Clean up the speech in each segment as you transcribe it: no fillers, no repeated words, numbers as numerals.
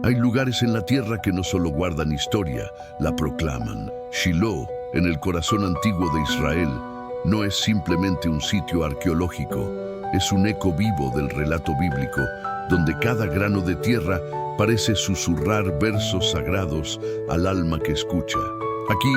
Hay lugares en la tierra que no solo guardan historia, la proclaman. Shiloh, en el corazón antiguo de Israel, no es simplemente un sitio arqueológico, es un eco vivo del relato bíblico, donde cada grano de tierra parece susurrar versos sagrados al alma que escucha. Aquí,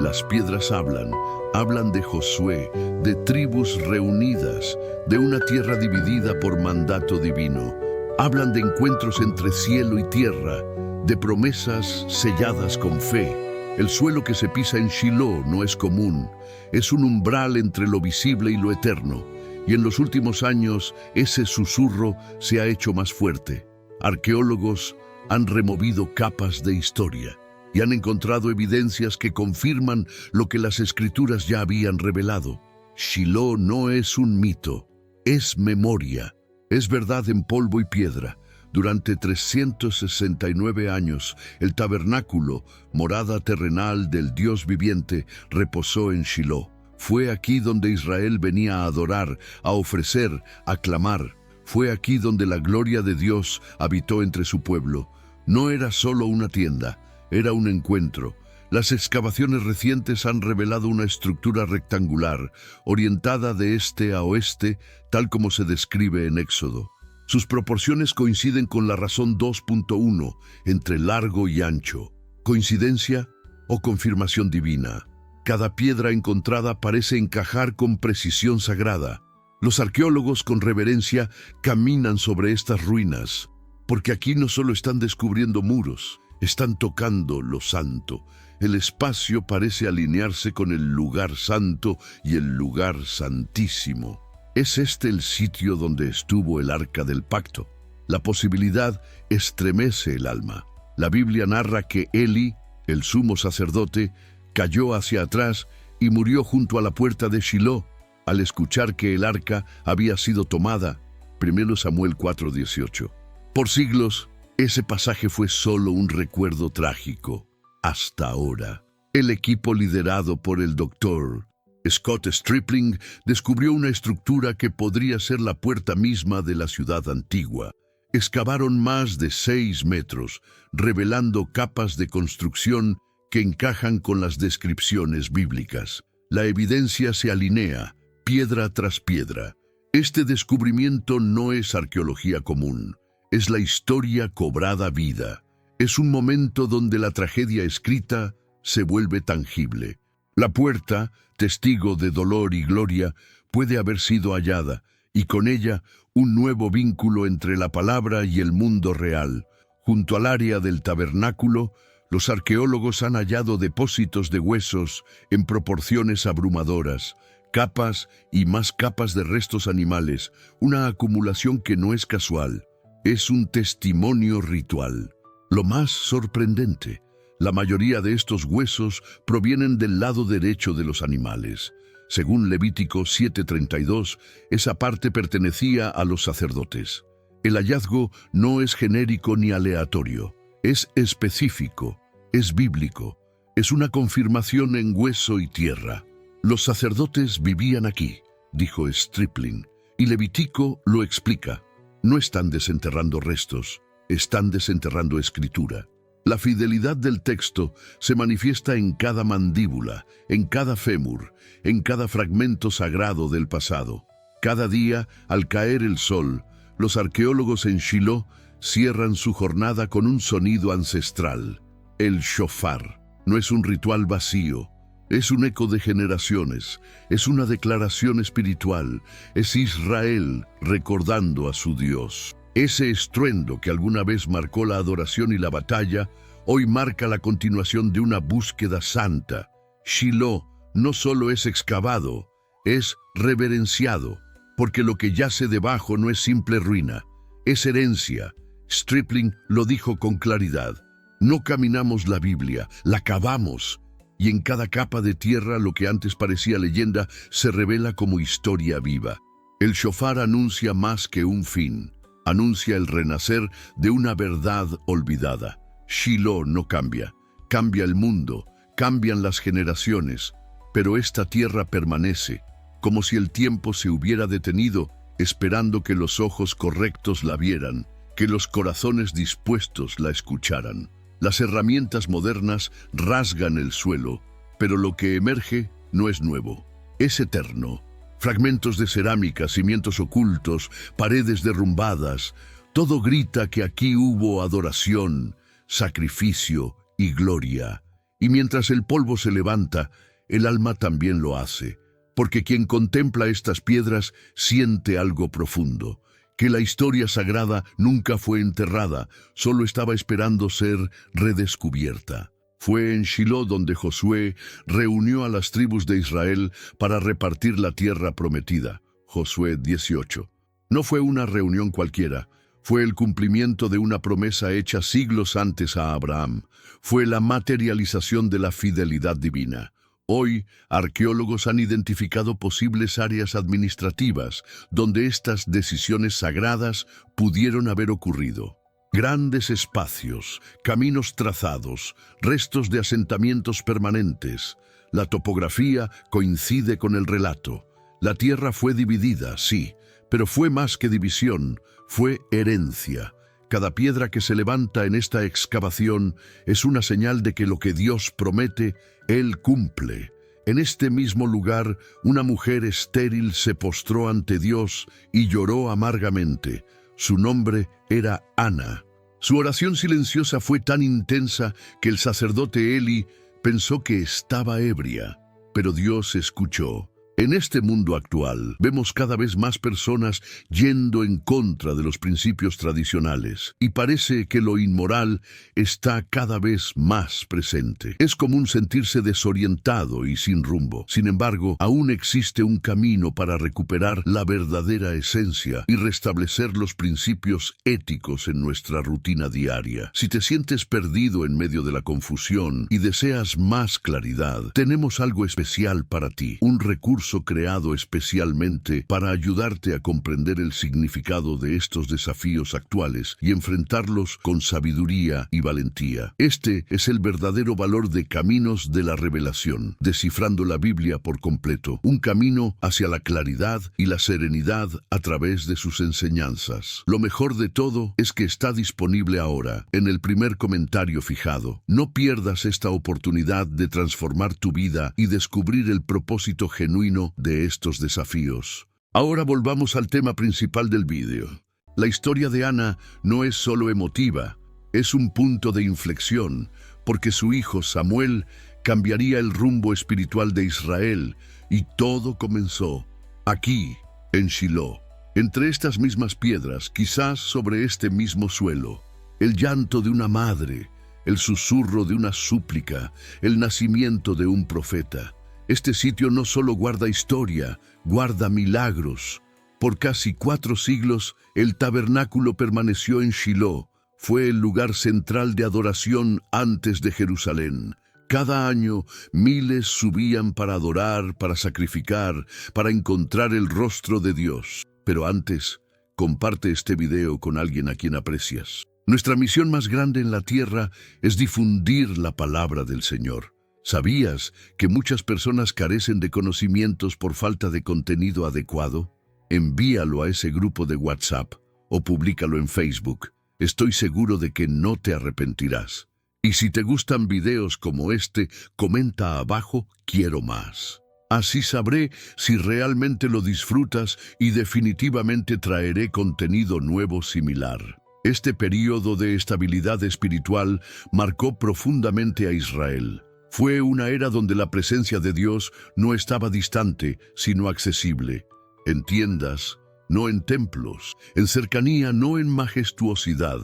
las piedras hablan de Josué, de tribus reunidas, de una tierra dividida por mandato divino. Hablan de encuentros entre cielo y tierra, de promesas selladas con fe. El suelo que se pisa en Shiloh no es común, es un umbral entre lo visible y lo eterno. Y en los últimos años, ese susurro se ha hecho más fuerte. Arqueólogos han removido capas de historia y han encontrado evidencias que confirman lo que las escrituras ya habían revelado. Shiloh no es un mito, es memoria. Es verdad en polvo y piedra. Durante 369 años, el tabernáculo, morada terrenal del Dios viviente, reposó en Shiloh. Fue aquí donde Israel venía a adorar, a ofrecer, a clamar. Fue aquí donde la gloria de Dios habitó entre su pueblo. No era solo una tienda, era un encuentro. Las excavaciones recientes han revelado una estructura rectangular, orientada de este a oeste, tal como se describe en Éxodo. Sus proporciones coinciden con la razón 2.1, entre largo y ancho. ¿Coincidencia o confirmación divina? Cada piedra encontrada parece encajar con precisión sagrada. Los arqueólogos con reverencia caminan sobre estas ruinas, porque aquí no solo están descubriendo muros, están tocando lo santo. El espacio parece alinearse con el lugar santo y el lugar santísimo. ¿Es este el sitio donde estuvo el Arca del Pacto? La posibilidad estremece el alma. La Biblia narra que Eli, el sumo sacerdote, cayó hacia atrás y murió junto a la puerta de Shiloh al escuchar que el arca había sido tomada. 1 Samuel 4:18. Por siglos, ese pasaje fue solo un recuerdo trágico. Hasta ahora, el equipo liderado por el Dr. Scott Stripling descubrió una estructura que podría ser la puerta misma de la ciudad antigua. Excavaron más de 6 metros, revelando capas de construcción que encajan con las descripciones bíblicas. La evidencia se alinea, piedra tras piedra. Este descubrimiento no es arqueología común, es la historia cobrada vida. Es un momento donde la tragedia escrita se vuelve tangible. La puerta, testigo de dolor y gloria, puede haber sido hallada, y con ella un nuevo vínculo entre la palabra y el mundo real. Junto al área del tabernáculo, los arqueólogos han hallado depósitos de huesos en proporciones abrumadoras, capas y más capas de restos animales, una acumulación que no es casual, es un testimonio ritual. Lo más sorprendente, la mayoría de estos huesos provienen del lado derecho de los animales. Según Levítico 7:32, esa parte pertenecía a los sacerdotes. El hallazgo no es genérico ni aleatorio, es específico, es bíblico, es una confirmación en hueso y tierra. Los sacerdotes vivían aquí, dijo Stripling, y Levítico lo explica. No están desenterrando restos, están desenterrando escritura. La fidelidad del texto se manifiesta en cada mandíbula, en cada fémur, en cada fragmento sagrado del pasado. Cada día, al caer el sol, los arqueólogos en Shiloh cierran su jornada con un sonido ancestral. El shofar no es un ritual vacío, es un eco de generaciones, es una declaración espiritual, es Israel recordando a su Dios. Ese estruendo que alguna vez marcó la adoración y la batalla, hoy marca la continuación de una búsqueda santa. Shiloh no solo es excavado, es reverenciado, porque lo que yace debajo no es simple ruina, es herencia. Stripling lo dijo con claridad. No caminamos la Biblia, la cavamos, y en cada capa de tierra lo que antes parecía leyenda se revela como historia viva. El shofar anuncia más que un fin, anuncia el renacer de una verdad olvidada. Shiloh no cambia, cambia el mundo, cambian las generaciones, pero esta tierra permanece, como si el tiempo se hubiera detenido, esperando que los ojos correctos la vieran. que los corazones dispuestos la escucharan. Las herramientas modernas rasgan el suelo, pero lo que emerge no es nuevo, es eterno. Fragmentos de cerámica, cimientos ocultos, paredes derrumbadas, todo grita que aquí hubo adoración, sacrificio y gloria. Y mientras el polvo se levanta, el alma también lo hace, porque quien contempla estas piedras siente algo profundo, que la historia sagrada nunca fue enterrada, solo estaba esperando ser redescubierta. Fue en Shiloh donde Josué reunió a las tribus de Israel para repartir la tierra prometida. Josué 18. No fue una reunión cualquiera, fue el cumplimiento de una promesa hecha siglos antes a Abraham. Fue la materialización de la fidelidad divina. Hoy, arqueólogos han identificado posibles áreas administrativas donde estas decisiones sagradas pudieron haber ocurrido. Grandes espacios, caminos trazados, restos de asentamientos permanentes. La topografía coincide con el relato. La tierra fue dividida, sí, pero fue más que división, fue herencia. Cada piedra que se levanta en esta excavación es una señal de que lo que Dios promete, Él cumple. En este mismo lugar, una mujer estéril se postró ante Dios y lloró amargamente. Su nombre era Ana. Su oración silenciosa fue tan intensa que el sacerdote Eli pensó que estaba ebria, pero Dios escuchó. En este mundo actual, vemos cada vez más personas yendo en contra de los principios tradicionales, y parece que lo inmoral está cada vez más presente. Es común sentirse desorientado y sin rumbo. Sin embargo, aún existe un camino para recuperar la verdadera esencia y restablecer los principios éticos en nuestra rutina diaria. Si te sientes perdido en medio de la confusión y deseas más claridad, tenemos algo especial para ti, un recurso creado especialmente para ayudarte a comprender el significado de estos desafíos actuales y enfrentarlos con sabiduría y valentía. Este es el verdadero valor de Caminos de la Revelación, descifrando la Biblia por completo, un camino hacia la claridad y la serenidad a través de sus enseñanzas. Lo mejor de todo es que está disponible ahora, en el primer comentario fijado. No pierdas esta oportunidad de transformar tu vida y descubrir el propósito genuino de estos desafíos. Ahora volvamos al tema principal del vídeo. La historia de Ana no es solo emotiva, es un punto de inflexión, porque su hijo Samuel cambiaría el rumbo espiritual de Israel, y todo comenzó aquí, en Shiloh. Entre estas mismas piedras, quizás sobre este mismo suelo, el llanto de una madre, el susurro de una súplica, el nacimiento de un profeta. Este sitio no solo guarda historia, guarda milagros. Por casi 4 siglos, el tabernáculo permaneció en Shiloh. Fue el lugar central de adoración antes de Jerusalén. Cada año, miles subían para adorar, para sacrificar, para encontrar el rostro de Dios. Pero antes, comparte este video con alguien a quien aprecias. Nuestra misión más grande en la tierra es difundir la palabra del Señor. ¿Sabías que muchas personas carecen de conocimientos por falta de contenido adecuado? Envíalo a ese grupo de WhatsApp o públicalo en Facebook. Estoy seguro de que no te arrepentirás. Y si te gustan videos como este, comenta abajo "Quiero más". Así sabré si realmente lo disfrutas y definitivamente traeré contenido nuevo similar. Este período de estabilidad espiritual marcó profundamente a Israel. Fue una era donde la presencia de Dios no estaba distante, sino accesible. En tiendas, no en templos, en cercanía, no en majestuosidad.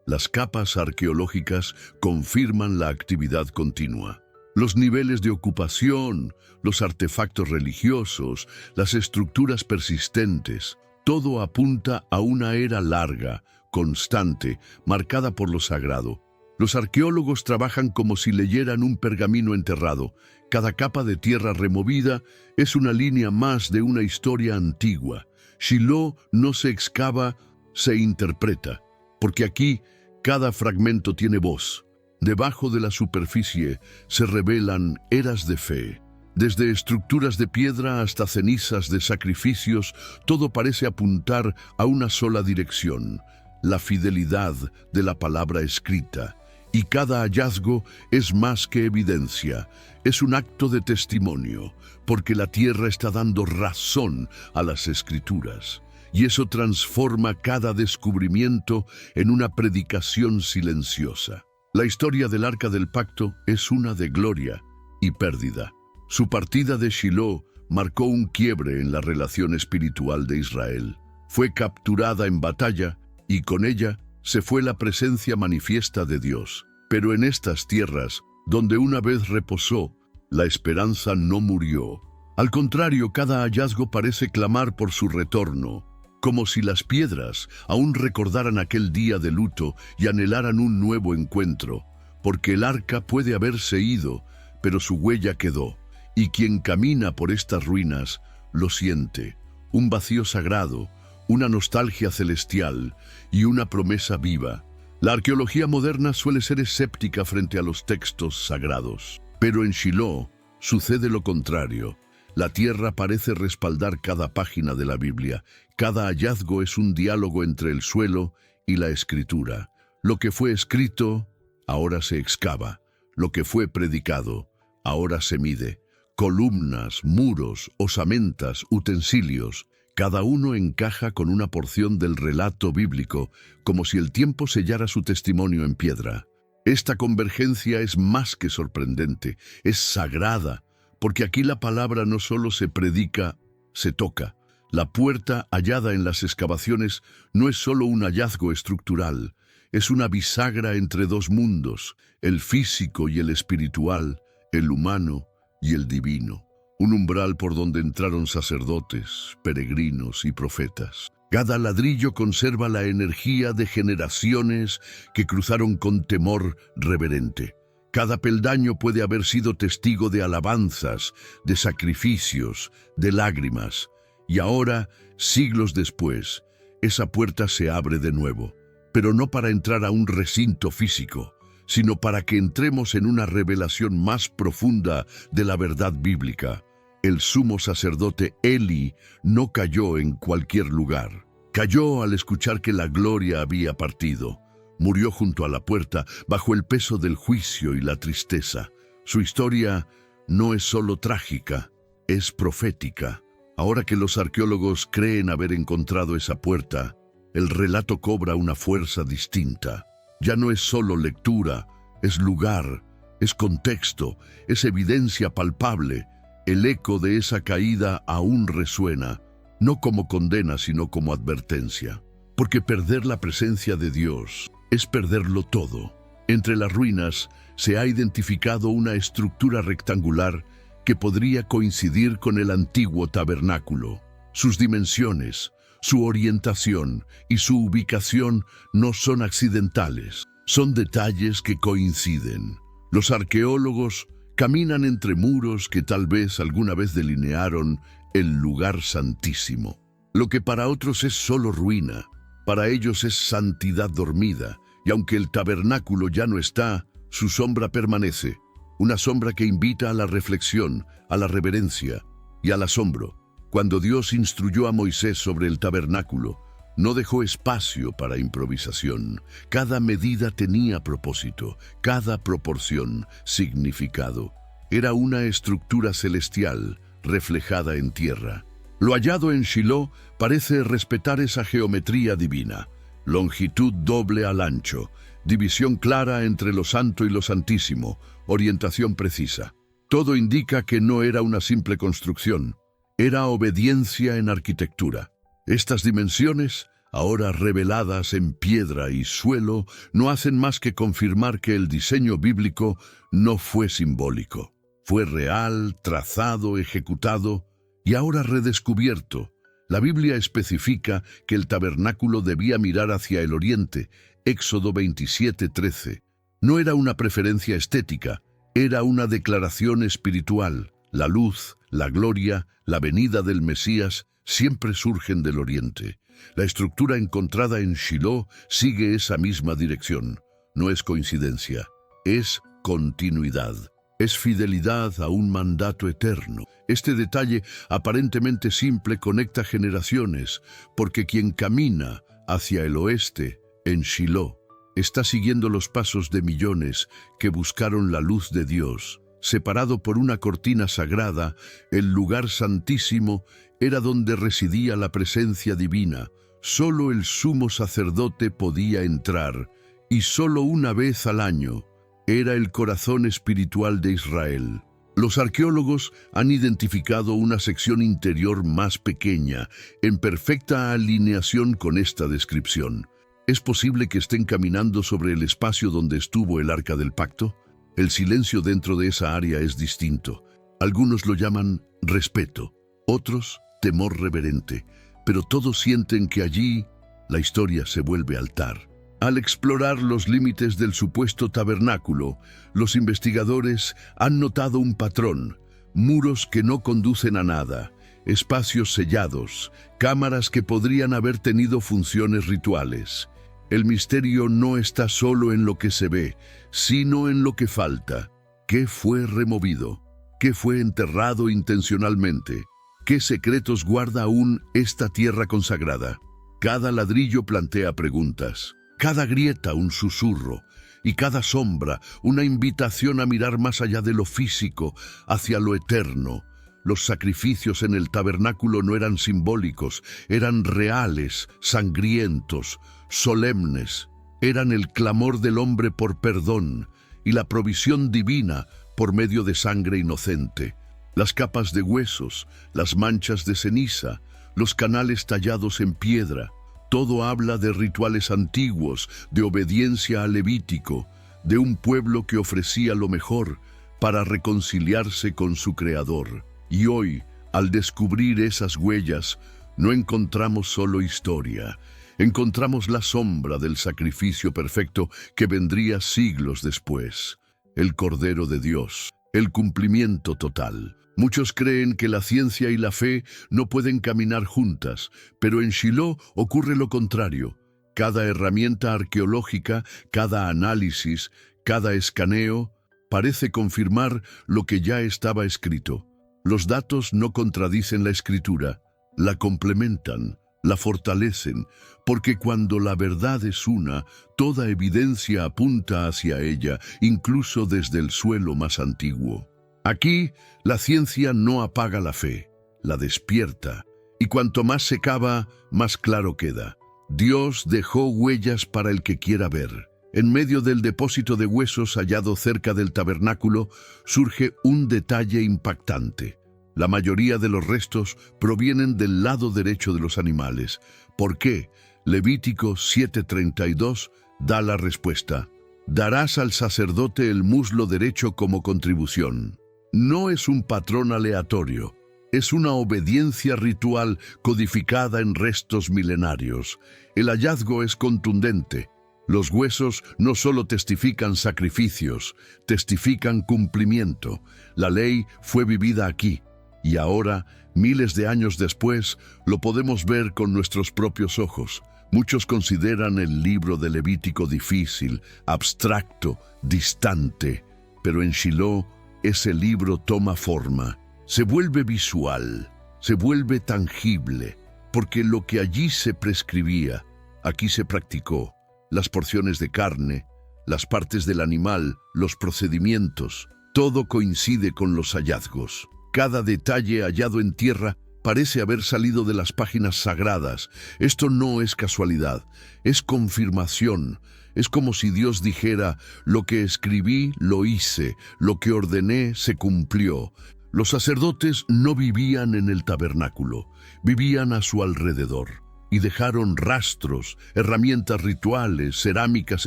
Las capas arqueológicas confirman la actividad continua. Los niveles de ocupación, los artefactos religiosos, las estructuras persistentes, todo apunta a una era larga, constante, marcada por lo sagrado. Los arqueólogos trabajan como si leyeran un pergamino enterrado. Cada capa de tierra removida es una línea más de una historia antigua. Shiloh no se excava, se interpreta, porque aquí cada fragmento tiene voz. Debajo de la superficie se revelan eras de fe. Desde estructuras de piedra hasta cenizas de sacrificios, todo parece apuntar a una sola dirección: la fidelidad de la palabra escrita. Y cada hallazgo es más que evidencia, es un acto de testimonio, porque la tierra está dando razón a las Escrituras. Y eso transforma cada descubrimiento en una predicación silenciosa. La historia del Arca del Pacto es una de gloria y pérdida. Su partida de Shiloh marcó un quiebre en la relación espiritual de Israel. Fue capturada en batalla y con ella se fue la presencia manifiesta de Dios. Pero en estas tierras, donde una vez reposó, la esperanza no murió. Al contrario, cada hallazgo parece clamar por su retorno, como si las piedras aún recordaran aquel día de luto y anhelaran un nuevo encuentro, porque el arca puede haberse ido, pero su huella quedó, y quien camina por estas ruinas lo siente, un vacío sagrado, una nostalgia celestial y una promesa viva. La arqueología moderna suele ser escéptica frente a los textos sagrados, pero en Shiloh sucede lo contrario. La tierra parece respaldar cada página de la Biblia. Cada hallazgo es un diálogo entre el suelo y la escritura. Lo que fue escrito, ahora se excava. Lo que fue predicado, ahora se mide. Columnas, muros, osamentas, utensilios, cada uno encaja con una porción del relato bíblico, como si el tiempo sellara su testimonio en piedra. Esta convergencia es más que sorprendente, es sagrada, porque aquí la palabra no solo se predica, se toca. La puerta hallada en las excavaciones no es solo un hallazgo estructural, es una bisagra entre dos mundos, el físico y el espiritual, el humano y el divino. Un umbral por donde entraron sacerdotes, peregrinos y profetas. Cada ladrillo conserva la energía de generaciones que cruzaron con temor reverente. Cada peldaño puede haber sido testigo de alabanzas, de sacrificios, de lágrimas. Y ahora, siglos después, esa puerta se abre de nuevo, pero no para entrar a un recinto físico, sino para que entremos en una revelación más profunda de la verdad bíblica. El sumo sacerdote Eli no cayó en cualquier lugar. Cayó al escuchar que la gloria había partido. Murió junto a la puerta, bajo el peso del juicio y la tristeza. Su historia no es solo trágica, es profética. Ahora que los arqueólogos creen haber encontrado esa puerta, el relato cobra una fuerza distinta. Ya no es solo lectura, es lugar, es contexto, es evidencia palpable. El eco de esa caída aún resuena, no como condena, sino como advertencia. Porque perder la presencia de Dios es perderlo todo. Entre las ruinas se ha identificado una estructura rectangular que podría coincidir con el antiguo tabernáculo. Sus dimensiones, su orientación y su ubicación no son accidentales, son detalles que coinciden. Los arqueólogos caminan entre muros que tal vez alguna vez delinearon el lugar santísimo. Lo que para otros es solo ruina, para ellos es santidad dormida, y aunque el tabernáculo ya no está, su sombra permanece, una sombra que invita a la reflexión, a la reverencia y al asombro. Cuando Dios instruyó a Moisés sobre el tabernáculo, no dejó espacio para improvisación. Cada medida tenía propósito, cada proporción significado. Era una estructura celestial reflejada en tierra. Lo hallado en Shiloh parece respetar esa geometría divina. Longitud doble al ancho, división clara entre lo santo y lo santísimo, orientación precisa. Todo indica que no era una simple construcción, era obediencia en arquitectura. Estas dimensiones, ahora reveladas en piedra y suelo, no hacen más que confirmar que el diseño bíblico no fue simbólico. Fue real, trazado, ejecutado y ahora redescubierto. La Biblia especifica que el tabernáculo debía mirar hacia el oriente, Éxodo 27:13. No era una preferencia estética, era una declaración espiritual. La luz, la gloria, la venida del Mesías siempre surgen del oriente. La estructura encontrada en Shiloh sigue esa misma dirección. No es coincidencia, es continuidad. Es fidelidad a un mandato eterno. Este detalle aparentemente simple conecta generaciones, porque quien camina hacia el oeste En Shiloh, está siguiendo los pasos de millones que buscaron la luz de Dios. Separado por una cortina sagrada, el lugar santísimo era donde residía la presencia divina. Solo el sumo sacerdote podía entrar, y solo una vez al año. Era el corazón espiritual de Israel. Los arqueólogos han identificado una sección interior más pequeña, en perfecta alineación con esta descripción. ¿Es posible que estén caminando sobre el espacio donde estuvo el Arca del Pacto? El silencio dentro de esa área es distinto. Algunos lo llaman respeto, otros temor reverente, pero todos sienten que allí la historia se vuelve altar. Al explorar los límites del supuesto tabernáculo, los investigadores han notado un patrón: muros que no conducen a nada, espacios sellados, cámaras que podrían haber tenido funciones rituales. El misterio no está solo en lo que se ve, sino en lo que falta. ¿Qué fue removido? ¿Qué fue enterrado intencionalmente? ¿Qué secretos guarda aún esta tierra consagrada? Cada ladrillo plantea preguntas, cada grieta un susurro, y cada sombra una invitación a mirar más allá de lo físico, hacia lo eterno. Los sacrificios en el tabernáculo no eran simbólicos, eran reales, sangrientos, solemnes. Eran el clamor del hombre por perdón y la provisión divina por medio de sangre inocente. Las capas de huesos, las manchas de ceniza, los canales tallados en piedra, todo habla de rituales antiguos, de obediencia al Levítico, de un pueblo que ofrecía lo mejor para reconciliarse con su Creador. Y hoy, al descubrir esas huellas, no encontramos solo historia, encontramos la sombra del sacrificio perfecto que vendría siglos después. El Cordero de Dios, el cumplimiento total. Muchos creen que la ciencia y la fe no pueden caminar juntas, pero en Shiloh ocurre lo contrario. Cada herramienta arqueológica, cada análisis, cada escaneo, parece confirmar lo que ya estaba escrito. Los datos no contradicen la escritura, la complementan, la fortalecen, porque cuando la verdad es una, toda evidencia apunta hacia ella, incluso desde el suelo más antiguo. Aquí, la ciencia no apaga la fe, la despierta, y cuanto más se cava, más claro queda. Dios dejó huellas para el que quiera ver. En medio del depósito de huesos hallado cerca del tabernáculo, surge un detalle impactante. La mayoría de los restos provienen del lado derecho de los animales. ¿Por qué? Levítico 7:32 da la respuesta. Darás al sacerdote el muslo derecho como contribución. No es un patrón aleatorio, es una obediencia ritual codificada en restos milenarios. El hallazgo es contundente. Los huesos no solo testifican sacrificios, testifican cumplimiento. La ley fue vivida aquí, y ahora, miles de años después, lo podemos ver con nuestros propios ojos. Muchos consideran el libro de Levítico difícil, abstracto, distante, pero en Shiloh ese libro toma forma, se vuelve visual, se vuelve tangible, porque lo que allí se prescribía, aquí se practicó. Las porciones de carne, las partes del animal, los procedimientos, todo coincide con los hallazgos. Cada detalle hallado en tierra parece haber salido de las páginas sagradas. Esto no es casualidad, es confirmación. Es como si Dios dijera: lo que escribí, lo hice, lo que ordené, se cumplió. Los sacerdotes no vivían en el tabernáculo, vivían a su alrededor. Y dejaron rastros, herramientas rituales, cerámicas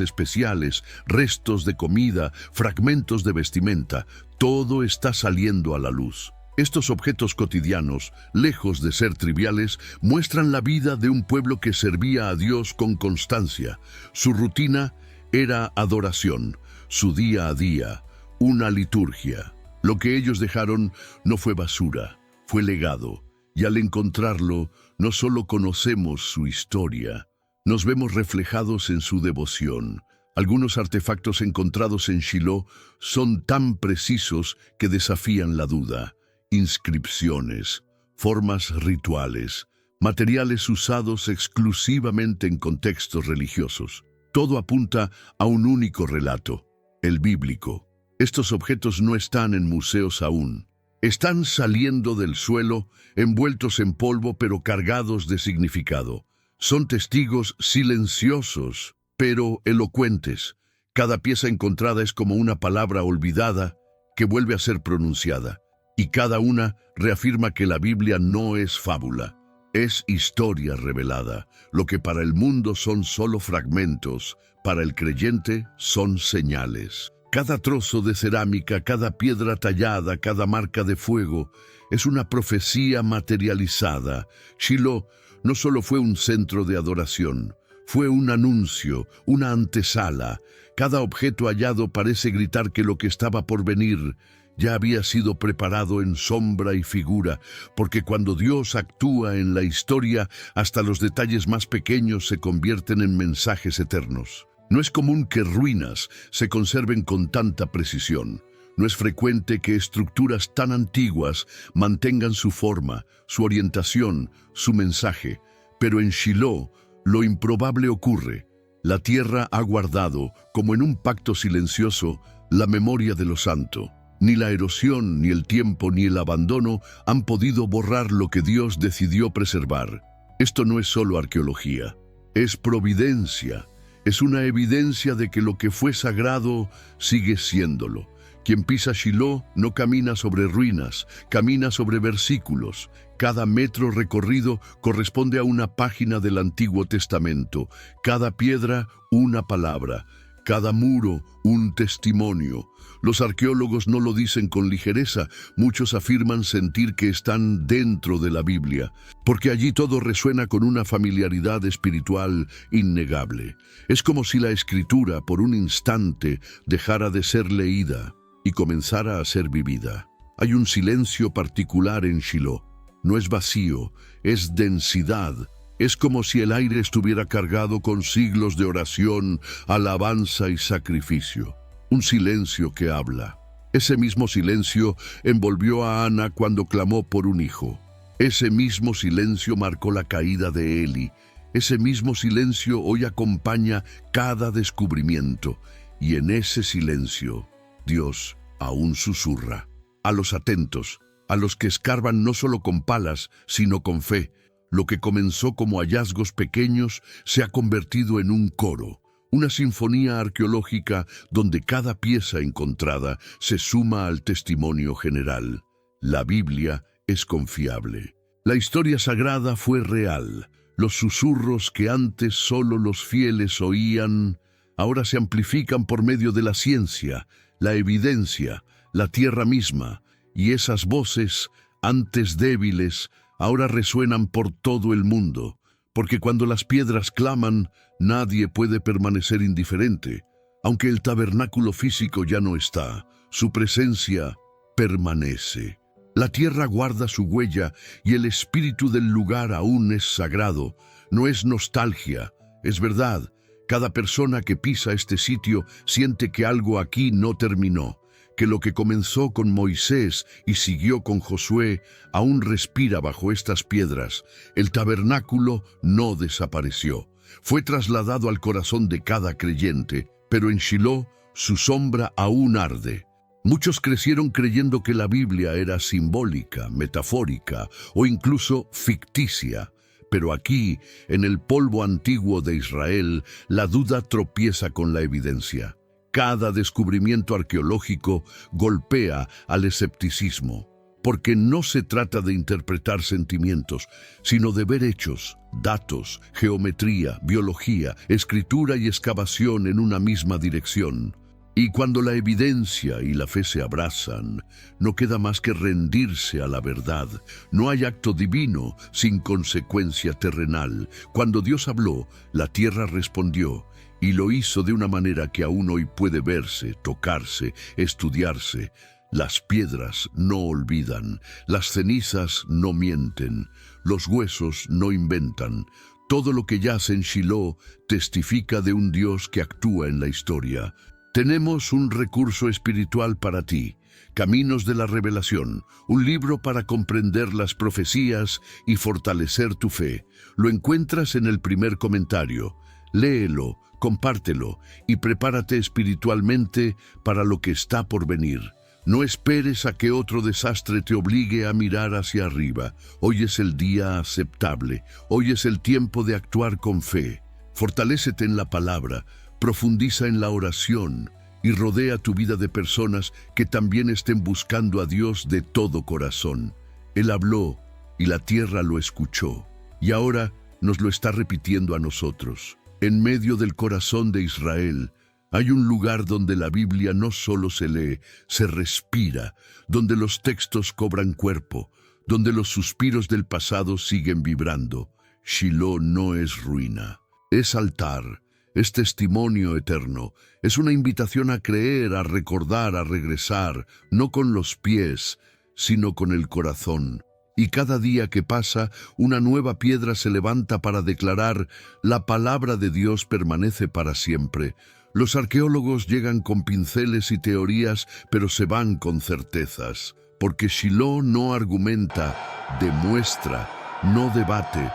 especiales, restos de comida, fragmentos de vestimenta. Todo está saliendo a la luz. Estos objetos cotidianos, lejos de ser triviales, muestran la vida de un pueblo que servía a Dios con constancia. Su rutina era adoración, su día a día, una liturgia. Lo que ellos dejaron no fue basura, fue legado. Y al encontrarlo, no solo conocemos su historia, nos vemos reflejados en su devoción. Algunos artefactos encontrados en Shiloh son tan precisos que desafían la duda. Inscripciones, formas rituales, materiales usados exclusivamente en contextos religiosos. Todo apunta a un único relato, el bíblico. Estos objetos no están en museos aún. Están saliendo del suelo, envueltos en polvo pero cargados de significado. Son testigos silenciosos, pero elocuentes. Cada pieza encontrada es como una palabra olvidada que vuelve a ser pronunciada. Y cada una reafirma que la Biblia no es fábula, es historia revelada. Lo que para el mundo son solo fragmentos, para el creyente son señales. Cada trozo de cerámica, cada piedra tallada, cada marca de fuego, es una profecía materializada. Shiloh no solo fue un centro de adoración, fue un anuncio, una antesala. Cada objeto hallado parece gritar que lo que estaba por venir ya había sido preparado en sombra y figura, porque cuando Dios actúa en la historia, hasta los detalles más pequeños se convierten en mensajes eternos. No es común que ruinas se conserven con tanta precisión. No es frecuente que estructuras tan antiguas mantengan su forma, su orientación, su mensaje. Pero en Shiloh, lo improbable ocurre. La tierra ha guardado, como en un pacto silencioso, la memoria de lo santo. Ni la erosión, ni el tiempo, ni el abandono han podido borrar lo que Dios decidió preservar. Esto no es solo arqueología, es providencia. Es una evidencia de que lo que fue sagrado sigue siéndolo. Quien pisa Shiloh no camina sobre ruinas, camina sobre versículos. Cada metro recorrido corresponde a una página del Antiguo Testamento. Cada piedra, una palabra. Cada muro, un testimonio. Los arqueólogos no lo dicen con ligereza. Muchos afirman sentir que están dentro de la Biblia, porque allí todo resuena con una familiaridad espiritual innegable. Es como si la Escritura, por un instante, dejara de ser leída y comenzara a ser vivida. Hay un silencio particular en Shiloh. No es vacío, es densidad. Es como si el aire estuviera cargado con siglos de oración, alabanza y sacrificio. Un silencio que habla. Ese mismo silencio envolvió a Ana cuando clamó por un hijo. Ese mismo silencio marcó la caída de Eli. Ese mismo silencio hoy acompaña cada descubrimiento. Y en ese silencio, Dios aún susurra. A los atentos, a los que escarban no solo con palas, sino con fe. Lo que comenzó como hallazgos pequeños se ha convertido en un coro. Una sinfonía arqueológica donde cada pieza encontrada se suma al testimonio general. La Biblia es confiable. La historia sagrada fue real. Los susurros que antes solo los fieles oían, ahora se amplifican por medio de la ciencia, la evidencia, la tierra misma, y esas voces, antes débiles, ahora resuenan por todo el mundo. Porque cuando las piedras claman, nadie puede permanecer indiferente. Aunque el tabernáculo físico ya no está, su presencia permanece. La tierra guarda su huella y el espíritu del lugar aún es sagrado. No es nostalgia, es verdad. Cada persona que pisa este sitio siente que algo aquí no terminó, que lo que comenzó con Moisés y siguió con Josué aún respira bajo estas piedras. El tabernáculo no desapareció. Fue trasladado al corazón de cada creyente, pero en Shiloh su sombra aún arde. Muchos crecieron creyendo que la Biblia era simbólica, metafórica o incluso ficticia. Pero aquí, en el polvo antiguo de Israel, la duda tropieza con la evidencia. Cada descubrimiento arqueológico golpea al escepticismo, porque no se trata de interpretar sentimientos, sino de ver hechos, datos, geometría, biología, escritura y excavación en una misma dirección. Y cuando la evidencia y la fe se abrazan, no queda más que rendirse a la verdad. No hay acto divino sin consecuencia terrenal. Cuando Dios habló, la tierra respondió, y lo hizo de una manera que aún hoy puede verse, tocarse, estudiarse. Las piedras no olvidan, las cenizas no mienten, los huesos no inventan. Todo lo que yace en Shiloh testifica de un Dios que actúa en la historia. Tenemos un recurso espiritual para ti, Caminos de la Revelación, un libro para comprender las profecías y fortalecer tu fe. Lo encuentras en el primer comentario. Léelo, compártelo y prepárate espiritualmente para lo que está por venir. No esperes a que otro desastre te obligue a mirar hacia arriba. Hoy es el día aceptable. Hoy es el tiempo de actuar con fe. Fortalécete en la palabra, profundiza en la oración y rodea tu vida de personas que también estén buscando a Dios de todo corazón. Él habló y la tierra lo escuchó, y ahora nos lo está repitiendo a nosotros. En medio del corazón de Israel hay un lugar donde la Biblia no solo se lee, se respira, donde los textos cobran cuerpo, donde los suspiros del pasado siguen vibrando. Shiloh no es ruina, es altar, es testimonio eterno, es una invitación a creer, a recordar, a regresar, no con los pies, sino con el corazón. Y cada día que pasa, una nueva piedra se levanta para declarar: la palabra de Dios permanece para siempre. Los arqueólogos llegan con pinceles y teorías, pero se van con certezas, porque Shiloh no argumenta, demuestra, no debate,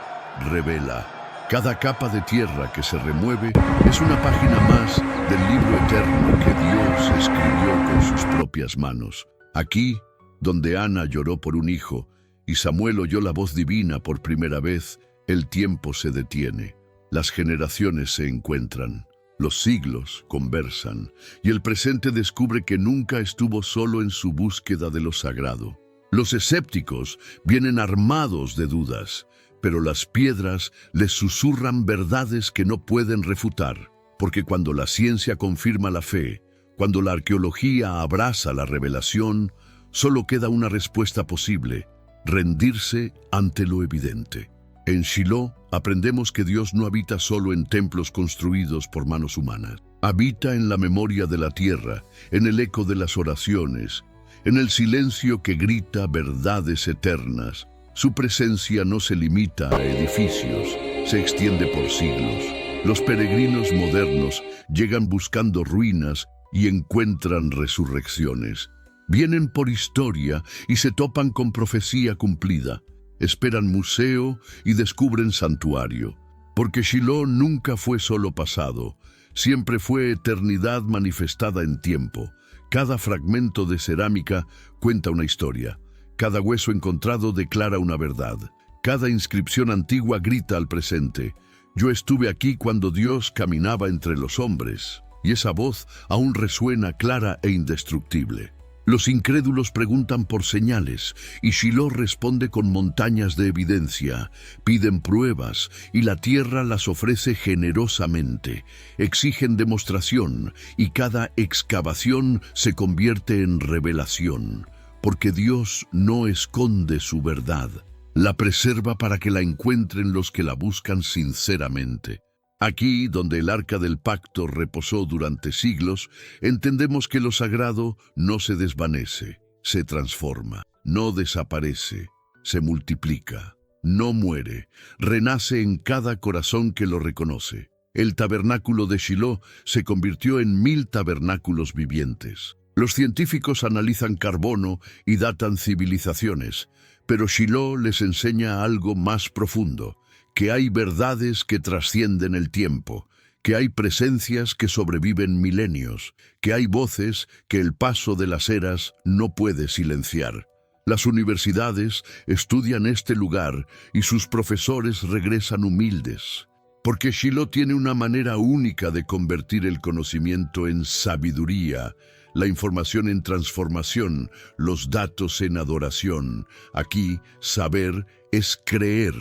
revela. Cada capa de tierra que se remueve es una página más del libro eterno que Dios escribió con sus propias manos. Aquí, donde Ana lloró por un hijo y Samuel oyó la voz divina por primera vez, el tiempo se detiene, las generaciones se encuentran, los siglos conversan, y el presente descubre que nunca estuvo solo en su búsqueda de lo sagrado. Los escépticos vienen armados de dudas, pero las piedras les susurran verdades que no pueden refutar, porque cuando la ciencia confirma la fe, cuando la arqueología abraza la revelación, solo queda una respuesta posible: rendirse ante lo evidente. En Shiloh aprendemos que Dios no habita solo en templos construidos por manos humanas. Habita en la memoria de la tierra, en el eco de las oraciones, en el silencio que grita verdades eternas. Su presencia no se limita a edificios, se extiende por siglos. Los peregrinos modernos llegan buscando ruinas y encuentran resurrecciones. Vienen por historia y se topan con profecía cumplida. Esperan museo y descubren santuario. Porque Shiloh nunca fue solo pasado, siempre fue eternidad manifestada en tiempo. Cada fragmento de cerámica cuenta una historia. Cada hueso encontrado declara una verdad. Cada inscripción antigua grita al presente: yo estuve aquí cuando Dios caminaba entre los hombres. Y esa voz aún resuena clara e indestructible. Los incrédulos preguntan por señales, y Shiloh responde con montañas de evidencia. Piden pruebas, y la tierra las ofrece generosamente. Exigen demostración, y cada excavación se convierte en revelación. Porque Dios no esconde su verdad, la preserva para que la encuentren los que la buscan sinceramente. Aquí, donde el Arca del Pacto reposó durante siglos, entendemos que lo sagrado no se desvanece, se transforma, no desaparece, se multiplica, no muere, renace en cada corazón que lo reconoce. El tabernáculo de Shiloh se convirtió en 1000 tabernáculos vivientes. Los científicos analizan carbono y datan civilizaciones, pero Shiloh les enseña algo más profundo: que hay verdades que trascienden el tiempo, que hay presencias que sobreviven milenios, que hay voces que el paso de las eras no puede silenciar. Las universidades estudian este lugar y sus profesores regresan humildes, porque Shiloh tiene una manera única de convertir el conocimiento en sabiduría, la información en transformación, los datos en adoración. Aquí, saber es creer,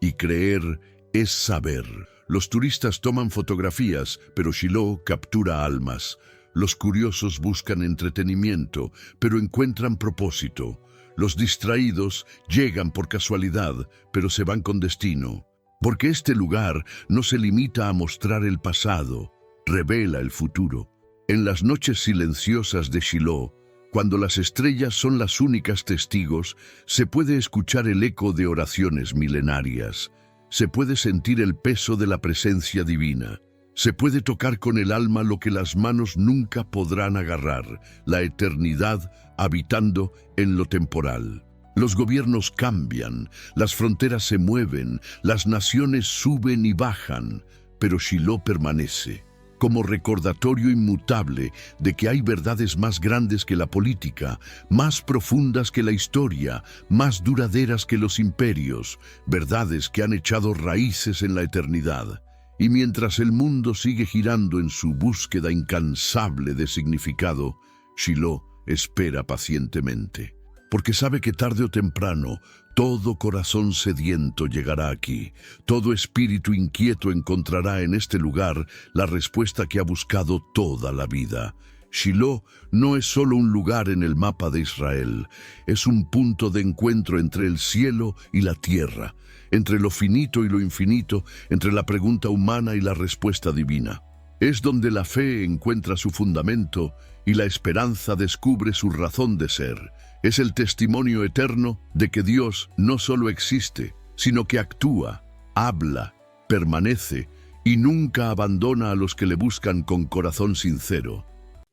y creer es saber. Los turistas toman fotografías, pero Shiloh captura almas. Los curiosos buscan entretenimiento, pero encuentran propósito. Los distraídos llegan por casualidad, pero se van con destino. Porque este lugar no se limita a mostrar el pasado, revela el futuro. En las noches silenciosas de Shiloh, cuando las estrellas son las únicas testigos, se puede escuchar el eco de oraciones milenarias. Se puede sentir el peso de la presencia divina. Se puede tocar con el alma lo que las manos nunca podrán agarrar, la eternidad habitando en lo temporal. Los gobiernos cambian, las fronteras se mueven, las naciones suben y bajan, pero Shiloh permanece, como recordatorio inmutable de que hay verdades más grandes que la política, más profundas que la historia, más duraderas que los imperios, verdades que han echado raíces en la eternidad. Y mientras el mundo sigue girando en su búsqueda incansable de significado, Shiloh espera pacientemente, porque sabe que tarde o temprano todo corazón sediento llegará aquí, todo espíritu inquieto encontrará en este lugar la respuesta que ha buscado toda la vida. Shiloh no es solo un lugar en el mapa de Israel, es un punto de encuentro entre el cielo y la tierra, entre lo finito y lo infinito, entre la pregunta humana y la respuesta divina. Es donde la fe encuentra su fundamento y la esperanza descubre su razón de ser. Es el testimonio eterno de que Dios no solo existe, sino que actúa, habla, permanece y nunca abandona a los que le buscan con corazón sincero.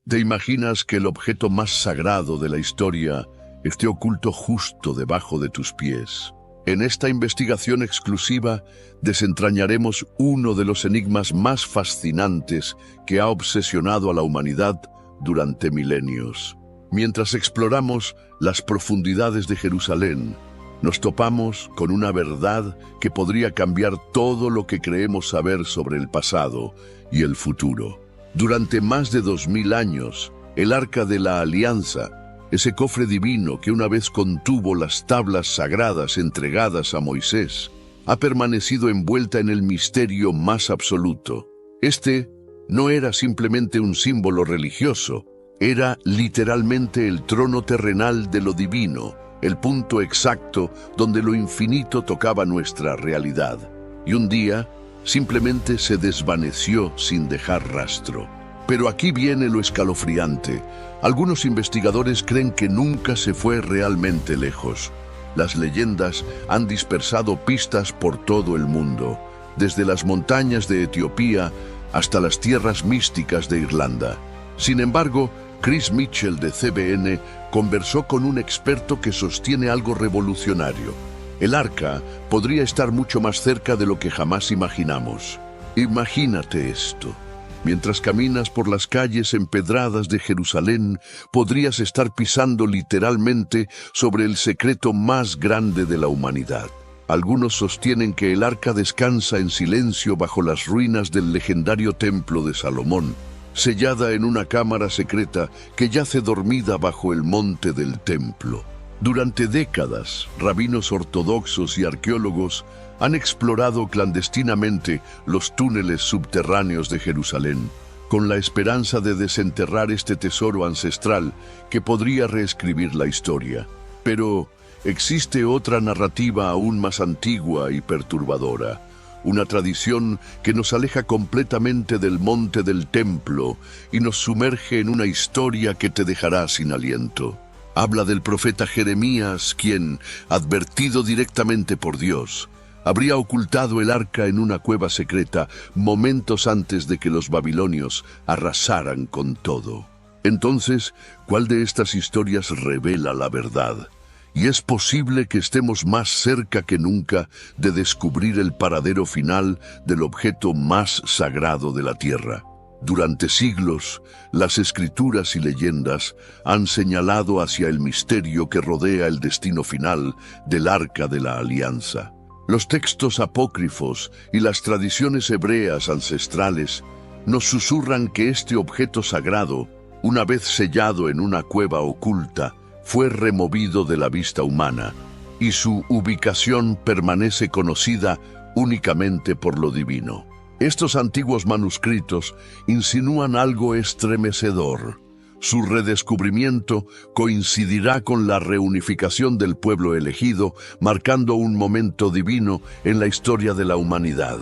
¿Te imaginas que el objeto más sagrado de la historia esté oculto justo debajo de tus pies? En esta investigación exclusiva desentrañaremos uno de los enigmas más fascinantes que ha obsesionado a la humanidad durante milenios. Mientras exploramos las profundidades de Jerusalén, nos topamos con una verdad que podría cambiar todo lo que creemos saber sobre el pasado y el futuro. Durante más de 2000 años, el Arca de la Alianza, ese cofre divino que una vez contuvo las tablas sagradas entregadas a Moisés, ha permanecido envuelta en el misterio más absoluto. Este no era simplemente un símbolo religioso, era literalmente el trono terrenal de lo divino, el punto exacto donde lo infinito tocaba nuestra realidad. Y un día, simplemente se desvaneció sin dejar rastro. Pero aquí viene lo escalofriante. Algunos investigadores creen que nunca se fue realmente lejos. Las leyendas han dispersado pistas por todo el mundo, desde las montañas de Etiopía hasta las tierras místicas de Irlanda. Sin embargo, Chris Mitchell de CBN conversó con un experto que sostiene algo revolucionario. El arca podría estar mucho más cerca de lo que jamás imaginamos. Imagínate esto. Mientras caminas por las calles empedradas de Jerusalén, podrías estar pisando literalmente sobre el secreto más grande de la humanidad. Algunos sostienen que el arca descansa en silencio bajo las ruinas del legendario templo de Salomón, sellada en una cámara secreta que yace dormida bajo el monte del templo. Durante décadas, rabinos ortodoxos y arqueólogos han explorado clandestinamente los túneles subterráneos de Jerusalén, con la esperanza de desenterrar este tesoro ancestral que podría reescribir la historia. Pero existe otra narrativa aún más antigua y perturbadora, una tradición que nos aleja completamente del monte del templo y nos sumerge en una historia que te dejará sin aliento. Habla del profeta Jeremías, quien, advertido directamente por Dios, habría ocultado el arca en una cueva secreta momentos antes de que los babilonios arrasaran con todo. Entonces, ¿cuál de estas historias revela la verdad? Y es posible que estemos más cerca que nunca de descubrir el paradero final del objeto más sagrado de la tierra. Durante siglos, las escrituras y leyendas han señalado hacia el misterio que rodea el destino final del Arca de la Alianza. Los textos apócrifos y las tradiciones hebreas ancestrales nos susurran que este objeto sagrado, una vez sellado en una cueva oculta, fue removido de la vista humana y su ubicación permanece conocida únicamente por lo divino. Estos antiguos manuscritos insinúan algo estremecedor. Su redescubrimiento coincidirá con la reunificación del pueblo elegido, marcando un momento divino en la historia de la humanidad.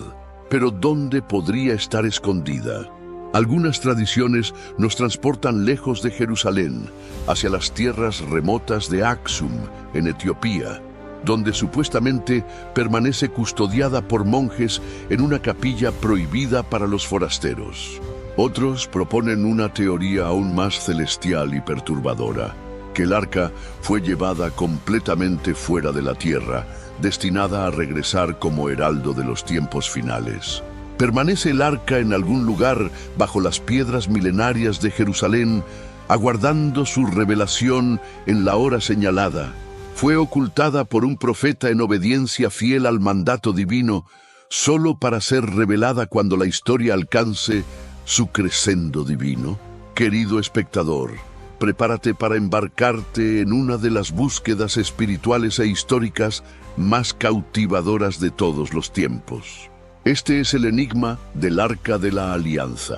Pero ¿dónde podría estar escondida? Algunas tradiciones nos transportan lejos de Jerusalén, hacia las tierras remotas de Aksum, en Etiopía, donde supuestamente permanece custodiada por monjes en una capilla prohibida para los forasteros. Otros proponen una teoría aún más celestial y perturbadora, que el arca fue llevada completamente fuera de la tierra, destinada a regresar como heraldo de los tiempos finales. ¿Permanece el arca en algún lugar bajo las piedras milenarias de Jerusalén, aguardando su revelación en la hora señalada? ¿Fue ocultada por un profeta en obediencia fiel al mandato divino, solo para ser revelada cuando la historia alcance su crescendo divino? Querido espectador, prepárate para embarcarte en una de las búsquedas espirituales e históricas más cautivadoras de todos los tiempos. Este es el enigma del Arca de la Alianza.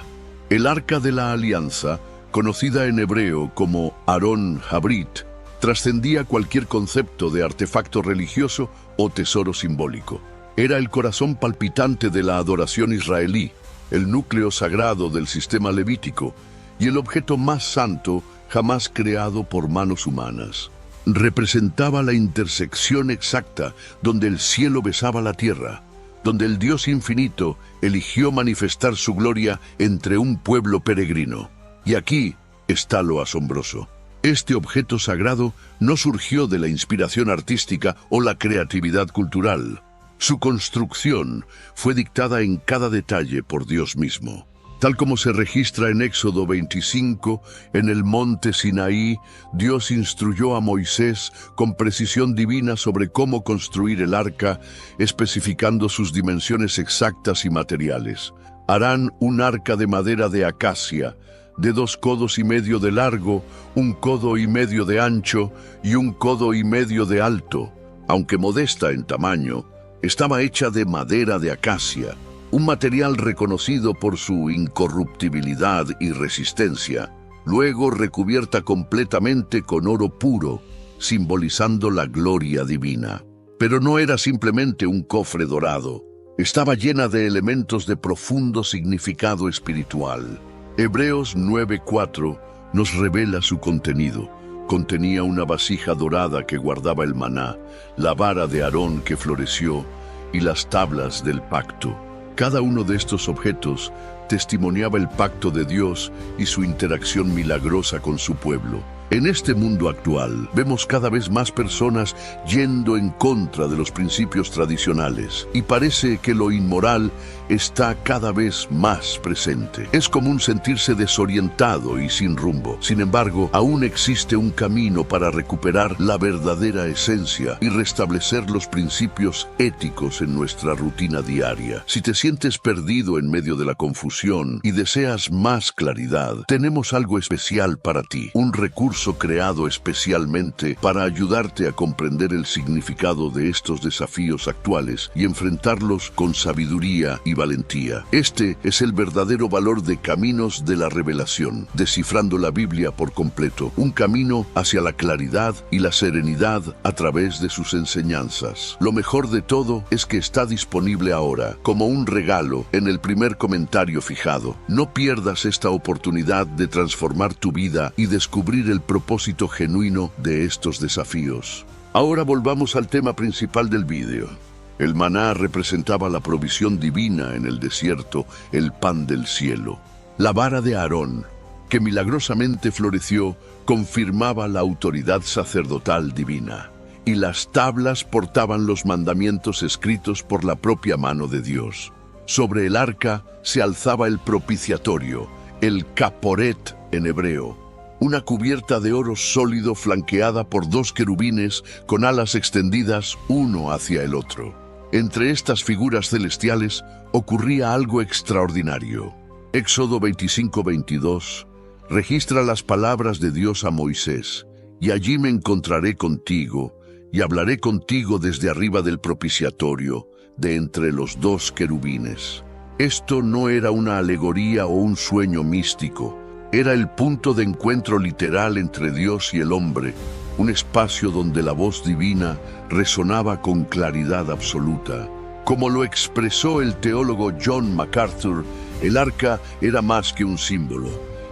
El Arca de la Alianza, conocida en hebreo como Aarón Habrit, trascendía cualquier concepto de artefacto religioso o tesoro simbólico. Era el corazón palpitante de la adoración israelí, el núcleo sagrado del sistema levítico y el objeto más santo jamás creado por manos humanas. Representaba la intersección exacta donde el cielo besaba la tierra, donde el Dios infinito eligió manifestar su gloria entre un pueblo peregrino. Y aquí está lo asombroso. Este objeto sagrado no surgió de la inspiración artística o la creatividad cultural. Su construcción fue dictada en cada detalle por Dios mismo. Tal como se registra en Éxodo 25, en el monte Sinaí, Dios instruyó a Moisés con precisión divina sobre cómo construir el arca, especificando sus dimensiones exactas y materiales. Harán un arca de madera de acacia, de 2,5 codos de largo, 1,5 codos de ancho y 1,5 codos de alto. Aunque modesta en tamaño, estaba hecha de madera de acacia, un material reconocido por su incorruptibilidad y resistencia, luego recubierta completamente con oro puro, simbolizando la gloria divina. Pero no era simplemente un cofre dorado, estaba llena de elementos de profundo significado espiritual. Hebreos 9:4 nos revela su contenido. Contenía una vasija dorada que guardaba el maná, la vara de Aarón que floreció y las tablas del pacto. Cada uno de estos objetos testimoniaba el pacto de Dios y su interacción milagrosa con su pueblo. En este mundo actual, vemos cada vez más personas yendo en contra de los principios tradicionales y parece que lo inmoral está cada vez más presente. Es común sentirse desorientado y sin rumbo. Sin embargo, aún existe un camino para recuperar la verdadera esencia y restablecer los principios éticos en nuestra rutina diaria. Si te sientes perdido en medio de la confusión y deseas más claridad, tenemos algo especial para ti, un recurso creado especialmente para ayudarte a comprender el significado de estos desafíos actuales y enfrentarlos con sabiduría y valentía. Este es el verdadero valor de Caminos de la Revelación, descifrando la Biblia por completo, un camino hacia la claridad y la serenidad a través de sus enseñanzas. Lo mejor de todo es que está disponible ahora, como un regalo, en el primer comentario fijado. No pierdas esta oportunidad de transformar tu vida y descubrir el propósito genuino de estos desafíos. Ahora volvamos al tema principal del vídeo. El maná representaba la provisión divina en el desierto, el pan del cielo. La vara de Aarón, que milagrosamente floreció, confirmaba la autoridad sacerdotal divina. Y las tablas portaban los mandamientos escritos por la propia mano de Dios. Sobre el arca se alzaba el propiciatorio, el caporet en hebreo, una cubierta de oro sólido flanqueada por 2 querubines con alas extendidas uno hacia el otro. Entre estas figuras celestiales ocurría algo extraordinario. Éxodo 25:22 registra las palabras de Dios a Moisés: «Y allí me encontraré contigo, y hablaré contigo desde arriba del propiciatorio, de entre los 2 querubines». Esto no era una alegoría o un sueño místico. Era el punto de encuentro literal entre Dios y el hombre, un espacio donde la voz divina resonaba con claridad absoluta. Como lo expresó el teólogo John MacArthur, el arca era más que un símbolo.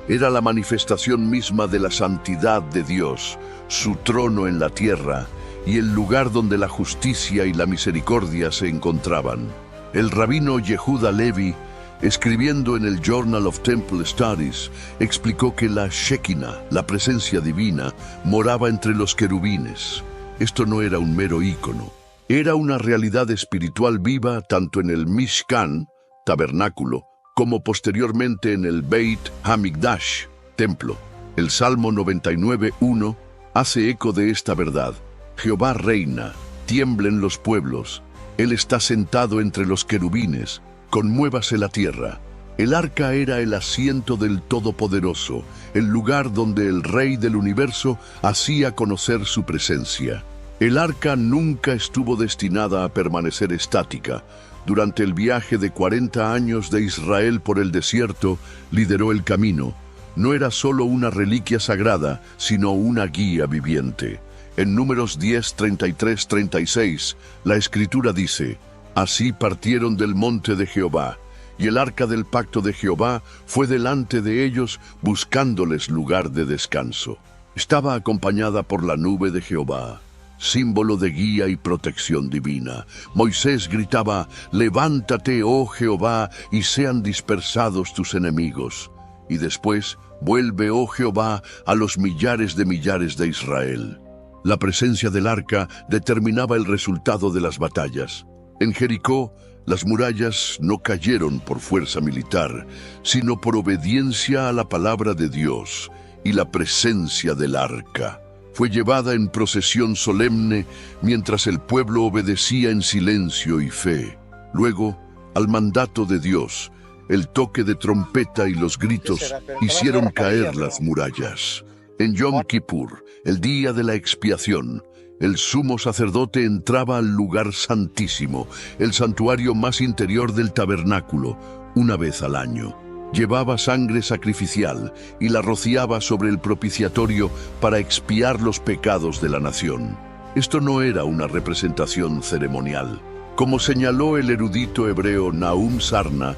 Era la manifestación misma de la santidad de Dios, su trono en la tierra y el lugar donde la justicia y la misericordia se encontraban. El rabino Yehuda Levi, escribiendo en el Journal of Temple Studies, explicó que la Shekinah, la presencia divina, moraba entre los querubines. Esto no era un mero ícono. Era una realidad espiritual viva tanto en el Mishkan, tabernáculo, como posteriormente en el Beit Hamikdash, templo. El Salmo 99:1 hace eco de esta verdad. Jehová reina, tiemblen los pueblos. Él está sentado entre los querubines, conmuévase la tierra. El arca era el asiento del Todopoderoso, el lugar donde el Rey del universo hacía conocer su presencia. El arca nunca estuvo destinada a permanecer estática. Durante el viaje de 40 años de Israel por el desierto, lideró el camino. No era solo una reliquia sagrada, sino una guía viviente. En Números 10, 33, 36, la Escritura dice: Así partieron del monte de Jehová, y el arca del pacto de Jehová fue delante de ellos, buscándoles lugar de descanso. Estaba acompañada por la nube de Jehová, símbolo de guía y protección divina. Moisés gritaba: Levántate, oh Jehová, y sean dispersados tus enemigos. Y después: Vuelve, oh Jehová, a los millares de Israel. La presencia del arca determinaba el resultado de las batallas. En Jericó, las murallas no cayeron por fuerza militar, sino por obediencia a la palabra de Dios y la presencia del arca. Fue llevada en procesión solemne mientras el pueblo obedecía en silencio y fe. Luego, al mandato de Dios, el toque de trompeta y los gritos hicieron caer las murallas. En Yom Kippur, el día de la expiación, el sumo sacerdote entraba al lugar santísimo, el santuario más interior del tabernáculo, una vez al año. Llevaba sangre sacrificial y la rociaba sobre el propiciatorio para expiar los pecados de la nación. Esto no era una representación ceremonial. Como señaló el erudito hebreo Nahum Sarna,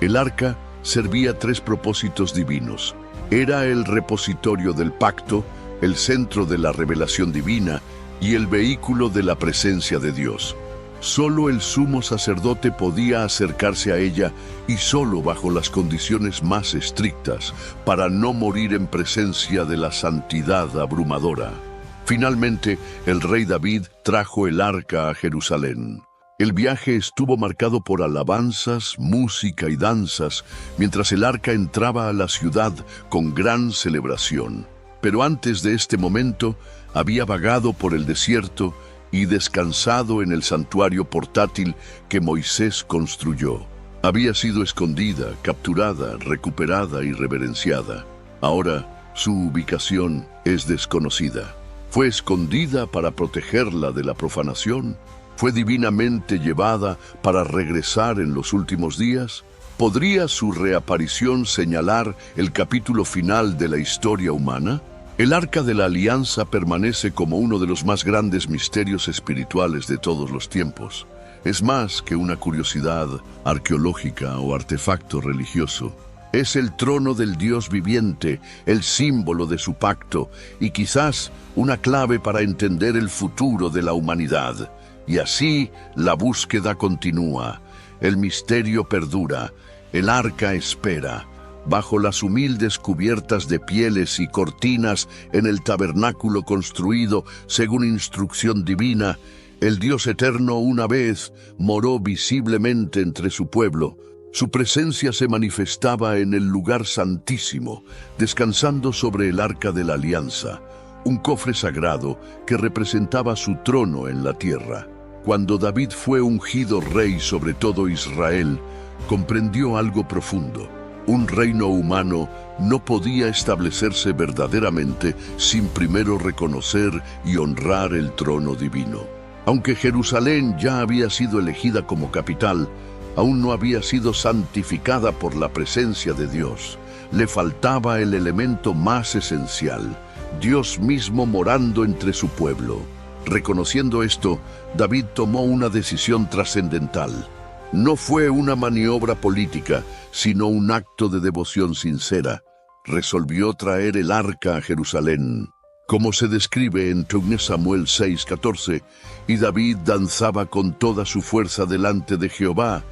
el arca servía 3 propósitos divinos. Era el repositorio del pacto, el centro de la revelación divina y el vehículo de la presencia de Dios. Solo el sumo sacerdote podía acercarse a ella, y solo bajo las condiciones más estrictas, para no morir en presencia de la santidad abrumadora. Finalmente, el rey David trajo el arca a Jerusalén. El viaje estuvo marcado por alabanzas, música y danzas, mientras el arca entraba a la ciudad con gran celebración. Pero antes de este momento, había vagado por el desierto y descansado en el santuario portátil que Moisés construyó. Había sido escondida, capturada, recuperada y reverenciada. Ahora, su ubicación es desconocida. Fue escondida para protegerla de la profanación. ¿Fue divinamente llevada para regresar en los últimos días? ¿Podría su reaparición señalar el capítulo final de la historia humana? El Arca de la Alianza permanece como uno de los más grandes misterios espirituales de todos los tiempos. Es más que una curiosidad arqueológica o artefacto religioso. Es el trono del Dios viviente, el símbolo de su pacto y quizás una clave para entender el futuro de la humanidad. Y así la búsqueda continúa, el misterio perdura, el arca espera. Bajo las humildes cubiertas de pieles y cortinas en el tabernáculo construido según instrucción divina, el Dios eterno una vez moró visiblemente entre su pueblo. Su presencia se manifestaba en el lugar santísimo, descansando sobre el arca de la alianza, un cofre sagrado que representaba su trono en la tierra. Cuando David fue ungido rey sobre todo Israel, comprendió algo profundo. Un reino humano no podía establecerse verdaderamente sin primero reconocer y honrar el trono divino. Aunque Jerusalén ya había sido elegida como capital, aún no había sido santificada por la presencia de Dios. Le faltaba el elemento más esencial, Dios mismo morando entre su pueblo. Reconociendo esto, David tomó una decisión trascendental. No fue una maniobra política, sino un acto de devoción sincera. Resolvió traer el arca a Jerusalén. Como se describe en 2 Samuel 6:14, y David danzaba con toda su fuerza delante de Jehová,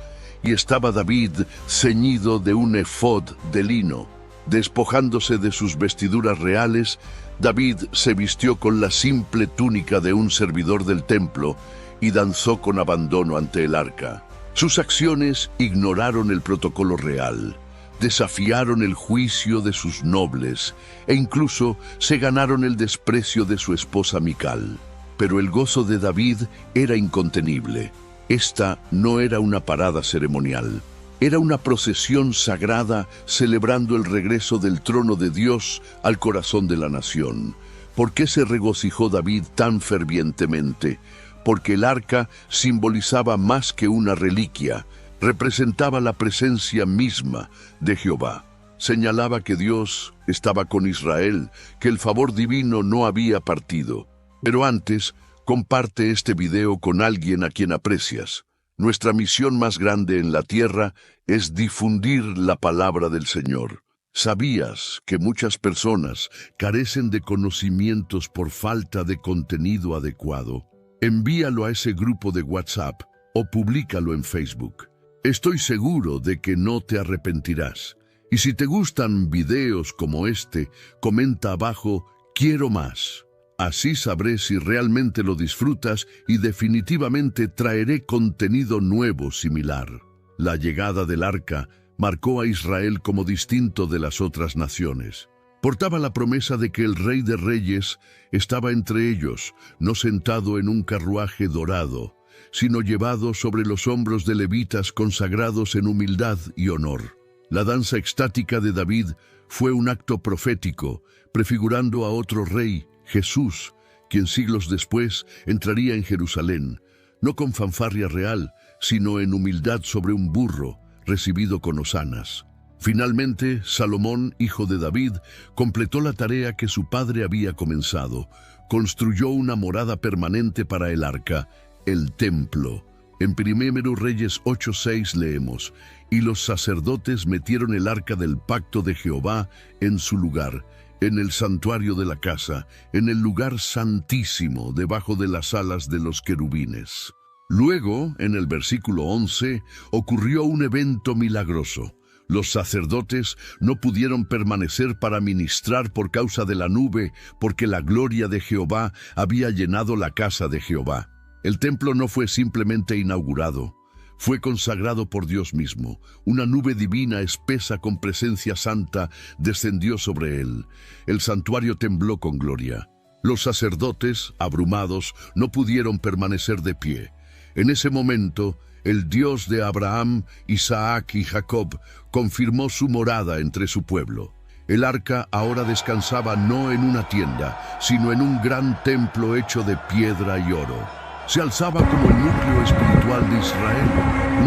y estaba David ceñido de un efod de lino. Despojándose de sus vestiduras reales, David se vistió con la simple túnica de un servidor del templo y danzó con abandono ante el arca. Sus acciones ignoraron el protocolo real, desafiaron el juicio de sus nobles e incluso se ganaron el desprecio de su esposa Mical. Pero el gozo de David era incontenible. Esta no era una parada ceremonial. Era una procesión sagrada celebrando el regreso del trono de Dios al corazón de la nación. ¿Por qué se regocijó David tan fervientemente? Porque el arca simbolizaba más que una reliquia, representaba la presencia misma de Jehová. Señalaba que Dios estaba con Israel, que el favor divino no había partido. Pero antes, comparte este video con alguien a quien aprecias. Nuestra misión más grande en la tierra es difundir la palabra del Señor. ¿Sabías que muchas personas carecen de conocimientos por falta de contenido adecuado? Envíalo a ese grupo de WhatsApp o públicalo en Facebook. Estoy seguro de que no te arrepentirás. Y si te gustan videos como este, comenta abajo «Quiero más». Así sabré si realmente lo disfrutas y definitivamente traeré contenido nuevo similar. La llegada del arca marcó a Israel como distinto de las otras naciones. Portaba la promesa de que el Rey de Reyes estaba entre ellos, no sentado en un carruaje dorado, sino llevado sobre los hombros de levitas consagrados en humildad y honor. La danza extática de David fue un acto profético, prefigurando a otro rey, Jesús, quien siglos después entraría en Jerusalén, no con fanfarria real, sino en humildad sobre un burro, recibido con hosanas. Finalmente, Salomón, hijo de David, completó la tarea que su padre había comenzado. Construyó una morada permanente para el arca, el templo. En 1 Reyes 8:6 leemos: «Y los sacerdotes metieron el arca del pacto de Jehová en su lugar, en el santuario de la casa, en el lugar santísimo, debajo de las alas de los querubines». Luego, en el versículo 11, ocurrió un evento milagroso. Los sacerdotes no pudieron permanecer para ministrar por causa de la nube, porque la gloria de Jehová había llenado la casa de Jehová. El templo no fue simplemente inaugurado, fue consagrado por Dios mismo. Una nube divina espesa con presencia santa descendió sobre él. El santuario tembló con gloria. Los sacerdotes, abrumados, no pudieron permanecer de pie. En ese momento, el Dios de Abraham, Isaac y Jacob confirmó su morada entre su pueblo. El arca ahora descansaba no en una tienda, sino en un gran templo hecho de piedra y oro. Se alzaba como el núcleo espiritual de Israel,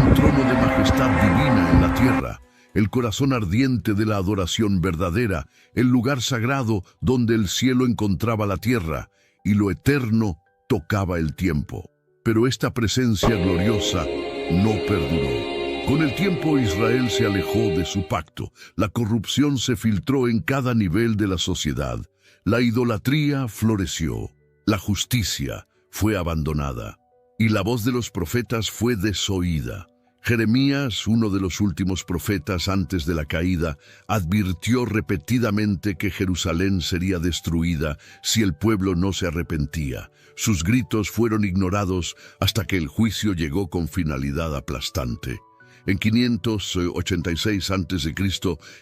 un trono de majestad divina en la tierra, el corazón ardiente de la adoración verdadera, el lugar sagrado donde el cielo encontraba la tierra y lo eterno tocaba el tiempo. Pero esta presencia gloriosa no perduró. Con el tiempo Israel se alejó de su pacto. La corrupción se filtró en cada nivel de la sociedad. La idolatría floreció. La justicia fue abandonada. Y la voz de los profetas fue desoída. Jeremías, uno de los últimos profetas antes de la caída, advirtió repetidamente que Jerusalén sería destruida si el pueblo no se arrepentía. Sus gritos fueron ignorados hasta que el juicio llegó con finalidad aplastante. En 586 a.C.,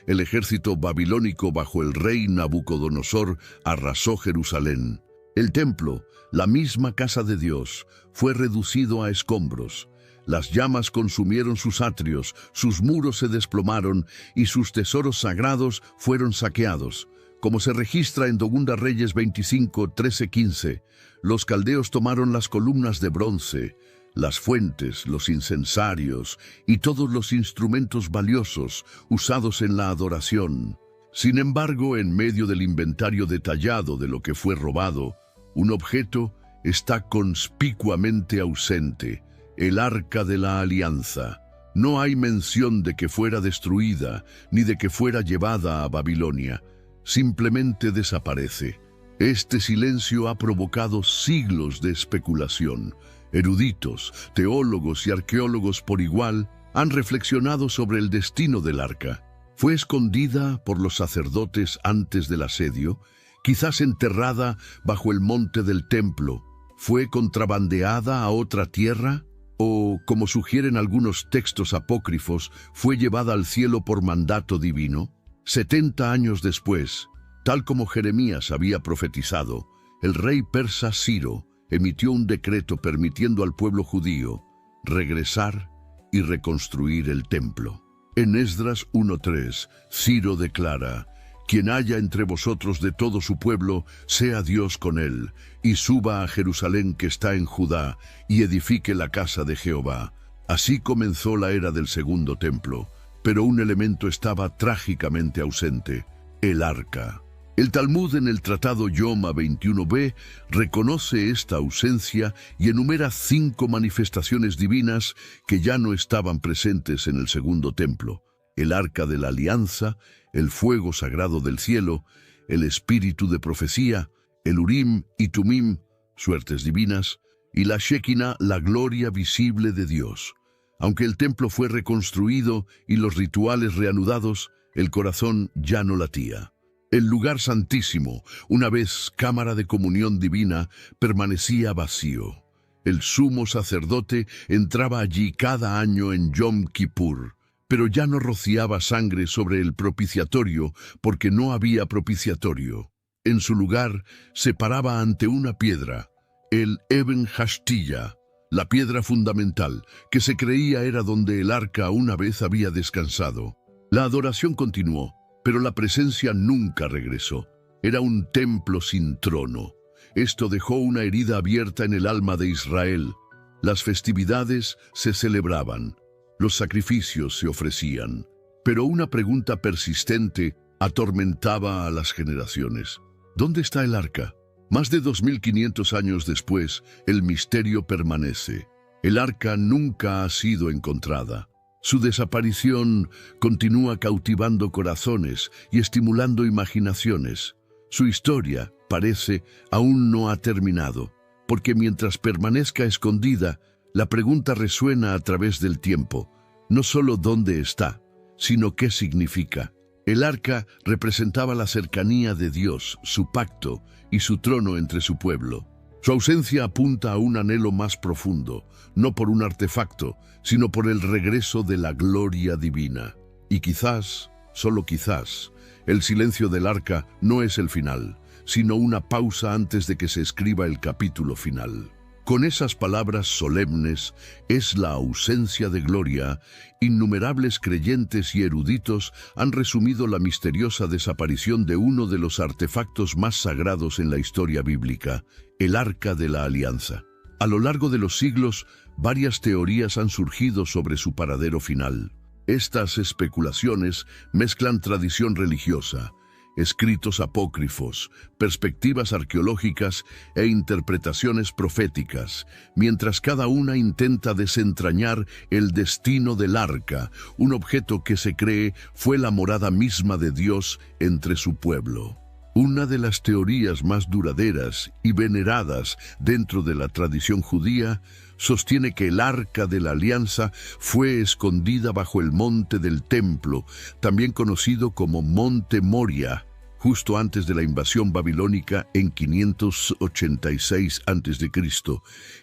el ejército babilónico bajo el rey Nabucodonosor arrasó Jerusalén. El templo, la misma casa de Dios, fue reducido a escombros. Las llamas consumieron sus atrios, sus muros se desplomaron y sus tesoros sagrados fueron saqueados. Como se registra en 2 Reyes 25, 13-15, los caldeos tomaron las columnas de bronce, las fuentes, los incensarios y todos los instrumentos valiosos usados en la adoración. Sin embargo, en medio del inventario detallado de lo que fue robado, un objeto está conspicuamente ausente: el Arca de la Alianza. No hay mención de que fuera destruida ni de que fuera llevada a Babilonia. Simplemente desaparece. Este silencio ha provocado siglos de especulación. Eruditos, teólogos y arqueólogos por igual han reflexionado sobre el destino del arca. ¿Fue escondida por los sacerdotes antes del asedio? Quizás enterrada bajo el monte del templo. ¿Fue contrabandeada a otra tierra? o, como sugieren algunos textos apócrifos, fue llevada al cielo por mandato divino? 70 años después, tal como Jeremías había profetizado, el rey persa Ciro emitió un decreto permitiendo al pueblo judío regresar y reconstruir el templo. En Esdras 1:3, Ciro declara: «Quien haya entre vosotros de todo su pueblo, sea Dios con él, y suba a Jerusalén que está en Judá, y edifique la casa de Jehová». Así comenzó la era del segundo templo, pero un elemento estaba trágicamente ausente: el arca. El Talmud en el Tratado Yoma 21b reconoce esta ausencia y enumera 5 manifestaciones divinas que ya no estaban presentes en el segundo templo: el arca de la alianza, el fuego sagrado del cielo, el espíritu de profecía, el Urim y Tumim, suertes divinas, y la Shekinah, la gloria visible de Dios. Aunque el templo fue reconstruido y los rituales reanudados, el corazón ya no latía. El lugar santísimo, una vez cámara de comunión divina, permanecía vacío. El sumo sacerdote entraba allí cada año en Yom Kippur, pero ya no rociaba sangre sobre el propiciatorio porque no había propiciatorio. En su lugar se paraba ante una piedra, el Eben Hashtilla, la piedra fundamental, que se creía era donde el arca una vez había descansado. La adoración continuó, pero la presencia nunca regresó. Era un templo sin trono. Esto dejó una herida abierta en el alma de Israel. Las festividades se celebraban, los sacrificios se ofrecían, pero una pregunta persistente atormentaba a las generaciones: ¿dónde está el arca? Más de 2500 años después, el misterio permanece. El arca nunca ha sido encontrada. Su desaparición continúa cautivando corazones y estimulando imaginaciones. Su historia, parece, aún no ha terminado, porque mientras permanezca escondida, la pregunta resuena a través del tiempo: no solo dónde está, sino qué significa. El arca representaba la cercanía de Dios, su pacto y su trono entre su pueblo. Su ausencia apunta a un anhelo más profundo, no por un artefacto, sino por el regreso de la gloria divina. Y quizás, solo quizás, el silencio del arca no es el final, sino una pausa antes de que se escriba el capítulo final. Con esas palabras solemnes, es la ausencia de gloria, innumerables creyentes y eruditos han resumido la misteriosa desaparición de uno de los artefactos más sagrados en la historia bíblica, el Arca de la Alianza. A lo largo de los siglos, varias teorías han surgido sobre su paradero final. Estas especulaciones mezclan tradición religiosa, escritos apócrifos, perspectivas arqueológicas e interpretaciones proféticas, mientras cada una intenta desentrañar el destino del arca, un objeto que se cree fue la morada misma de Dios entre su pueblo. Una de las teorías más duraderas y veneradas dentro de la tradición judía sostiene que el Arca de la Alianza fue escondida bajo el monte del templo, también conocido como Monte Moria, justo antes de la invasión babilónica en 586 a.C.,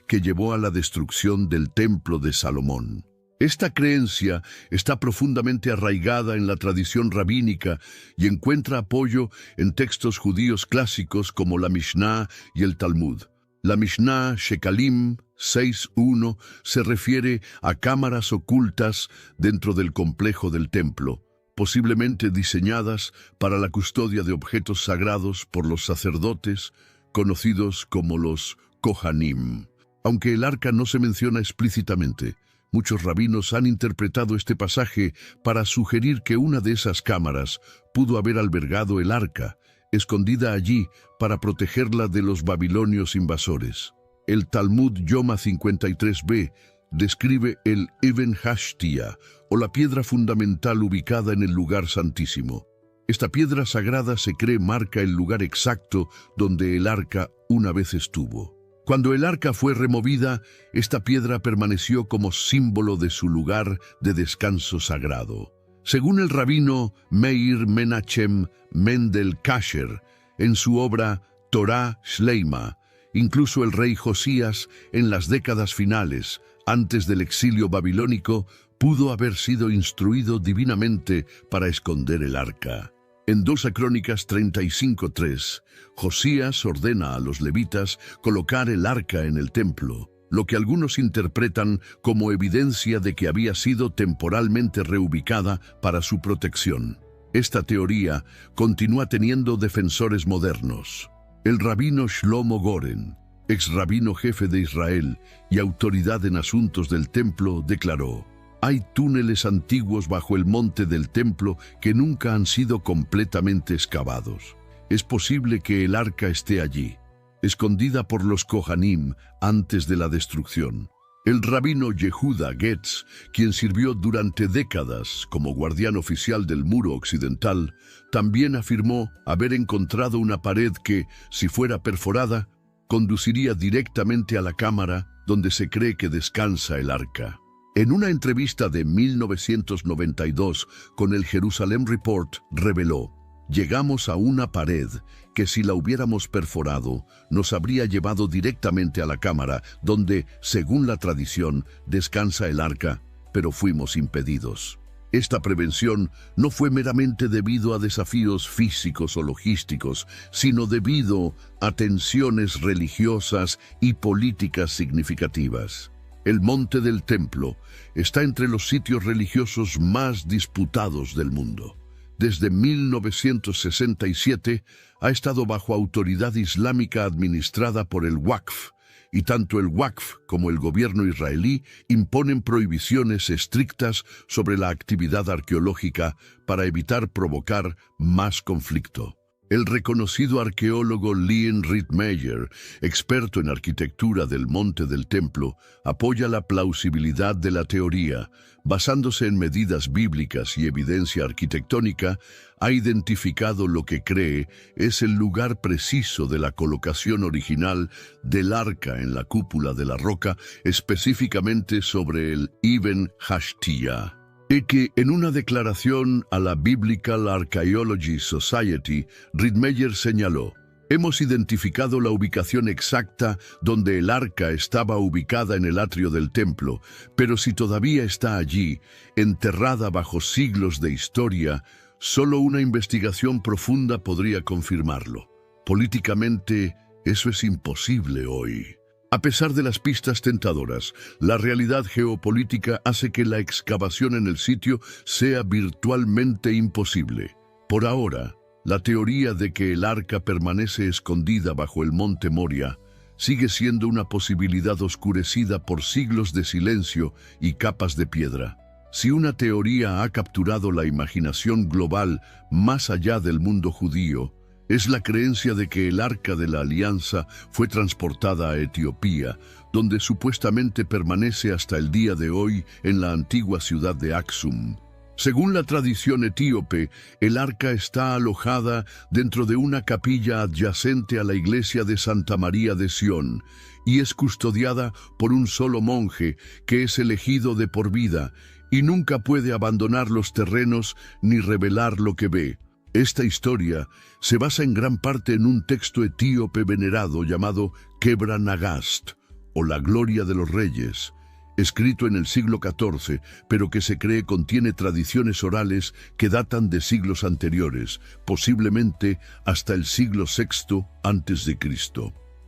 que llevó a la destrucción del templo de Salomón. Esta creencia está profundamente arraigada en la tradición rabínica y encuentra apoyo en textos judíos clásicos como la Mishnah y el Talmud. La Mishnah Shekalim 6.1 se refiere a cámaras ocultas dentro del complejo del templo, posiblemente diseñadas para la custodia de objetos sagrados por los sacerdotes, conocidos como los Kohanim. Aunque el arca no se menciona explícitamente, muchos rabinos han interpretado este pasaje para sugerir que una de esas cámaras pudo haber albergado el arca, escondida allí para protegerla de los babilonios invasores. El Talmud Yoma 53b describe el Eben Hashtia, o la piedra fundamental ubicada en el lugar santísimo. Esta piedra sagrada se cree marca el lugar exacto donde el arca una vez estuvo. Cuando el arca fue removida, esta piedra permaneció como símbolo de su lugar de descanso sagrado. Según el rabino Meir Menachem Mendel Kasher, en su obra Torah Shleima, incluso el rey Josías, en las décadas finales, antes del exilio babilónico, pudo haber sido instruido divinamente para esconder el arca. En 2 Crónicas 35:3, Josías ordena a los levitas colocar el arca en el templo, lo que algunos interpretan como evidencia de que había sido temporalmente reubicada para su protección. Esta teoría continúa teniendo defensores modernos. El rabino Shlomo Goren, ex rabino jefe de Israel y autoridad en asuntos del templo, declaró: hay túneles antiguos bajo el monte del templo que nunca han sido completamente excavados. Es posible que el arca esté allí, escondida por los Kohanim antes de la destrucción. El rabino Yehuda Getz, quien sirvió durante décadas como guardián oficial del muro occidental, también afirmó haber encontrado una pared que, si fuera perforada, conduciría directamente a la cámara donde se cree que descansa el arca. En una entrevista de 1992 con el Jerusalem Report, reveló: llegamos a una pared que, si la hubiéramos perforado, nos habría llevado directamente a la cámara donde, según la tradición, descansa el arca, pero fuimos impedidos. Esta prevención no fue meramente debido a desafíos físicos o logísticos, sino debido a tensiones religiosas y políticas significativas. El Monte del Templo está entre los sitios religiosos más disputados del mundo. Desde 1967 ha estado bajo autoridad islámica administrada por el Waqf, y tanto el Waqf como el gobierno israelí imponen prohibiciones estrictas sobre la actividad arqueológica para evitar provocar más conflicto. El reconocido arqueólogo Leon Rittmeyer, experto en arquitectura del Monte del Templo, apoya la plausibilidad de la teoría. Basándose en medidas bíblicas y evidencia arquitectónica, ha identificado lo que cree es el lugar preciso de la colocación original del arca en la cúpula de la roca, específicamente sobre el Ibn Hashtiyah. Y que en una declaración a la Biblical Archaeology Society, Rittmeyer señaló: hemos identificado la ubicación exacta donde el arca estaba ubicada en el atrio del templo, pero si todavía está allí, enterrada bajo siglos de historia, solo una investigación profunda podría confirmarlo. Políticamente, eso es imposible hoy. A pesar de las pistas tentadoras, la realidad geopolítica hace que la excavación en el sitio sea virtualmente imposible. Por ahora, la teoría de que el arca permanece escondida bajo el monte Moria sigue siendo una posibilidad oscurecida por siglos de silencio y capas de piedra. Si una teoría ha capturado la imaginación global más allá del mundo judío, es la creencia de que el Arca de la Alianza fue transportada a Etiopía, donde supuestamente permanece hasta el día de hoy en la antigua ciudad de Aksum. Según la tradición etíope, el arca está alojada dentro de una capilla adyacente a la iglesia de Santa María de Sion y es custodiada por un solo monje que es elegido de por vida y nunca puede abandonar los terrenos ni revelar lo que ve. Esta historia se basa en gran parte en un texto etíope venerado llamado Kebra Nagast, o la Gloria de los Reyes, escrito en el siglo XIV, pero que se cree contiene tradiciones orales que datan de siglos anteriores, posiblemente hasta el siglo VI a.C.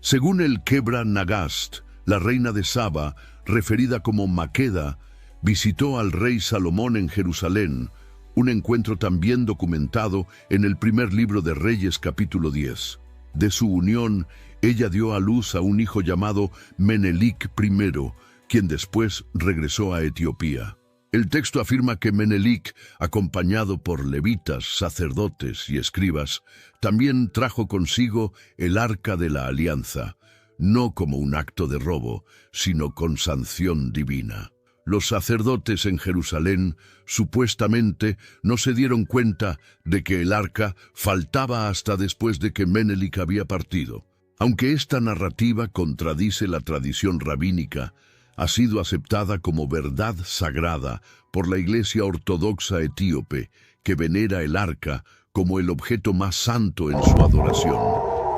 Según el Kebra Nagast, la reina de Saba, referida como Maqueda, visitó al rey Salomón en Jerusalén, un encuentro también documentado en el primer libro de Reyes capítulo 10. De su unión, ella dio a luz a un hijo llamado Menelik I, quien después regresó a Etiopía. El texto afirma que Menelik, acompañado por levitas, sacerdotes y escribas, también trajo consigo el Arca de la Alianza, no como un acto de robo, sino con sanción divina. Los sacerdotes en Jerusalén supuestamente no se dieron cuenta de que el arca faltaba hasta después de que Menelik había partido. Aunque esta narrativa contradice la tradición rabínica, ha sido aceptada como verdad sagrada por la Iglesia Ortodoxa etíope, que venera el arca como el objeto más santo en su adoración.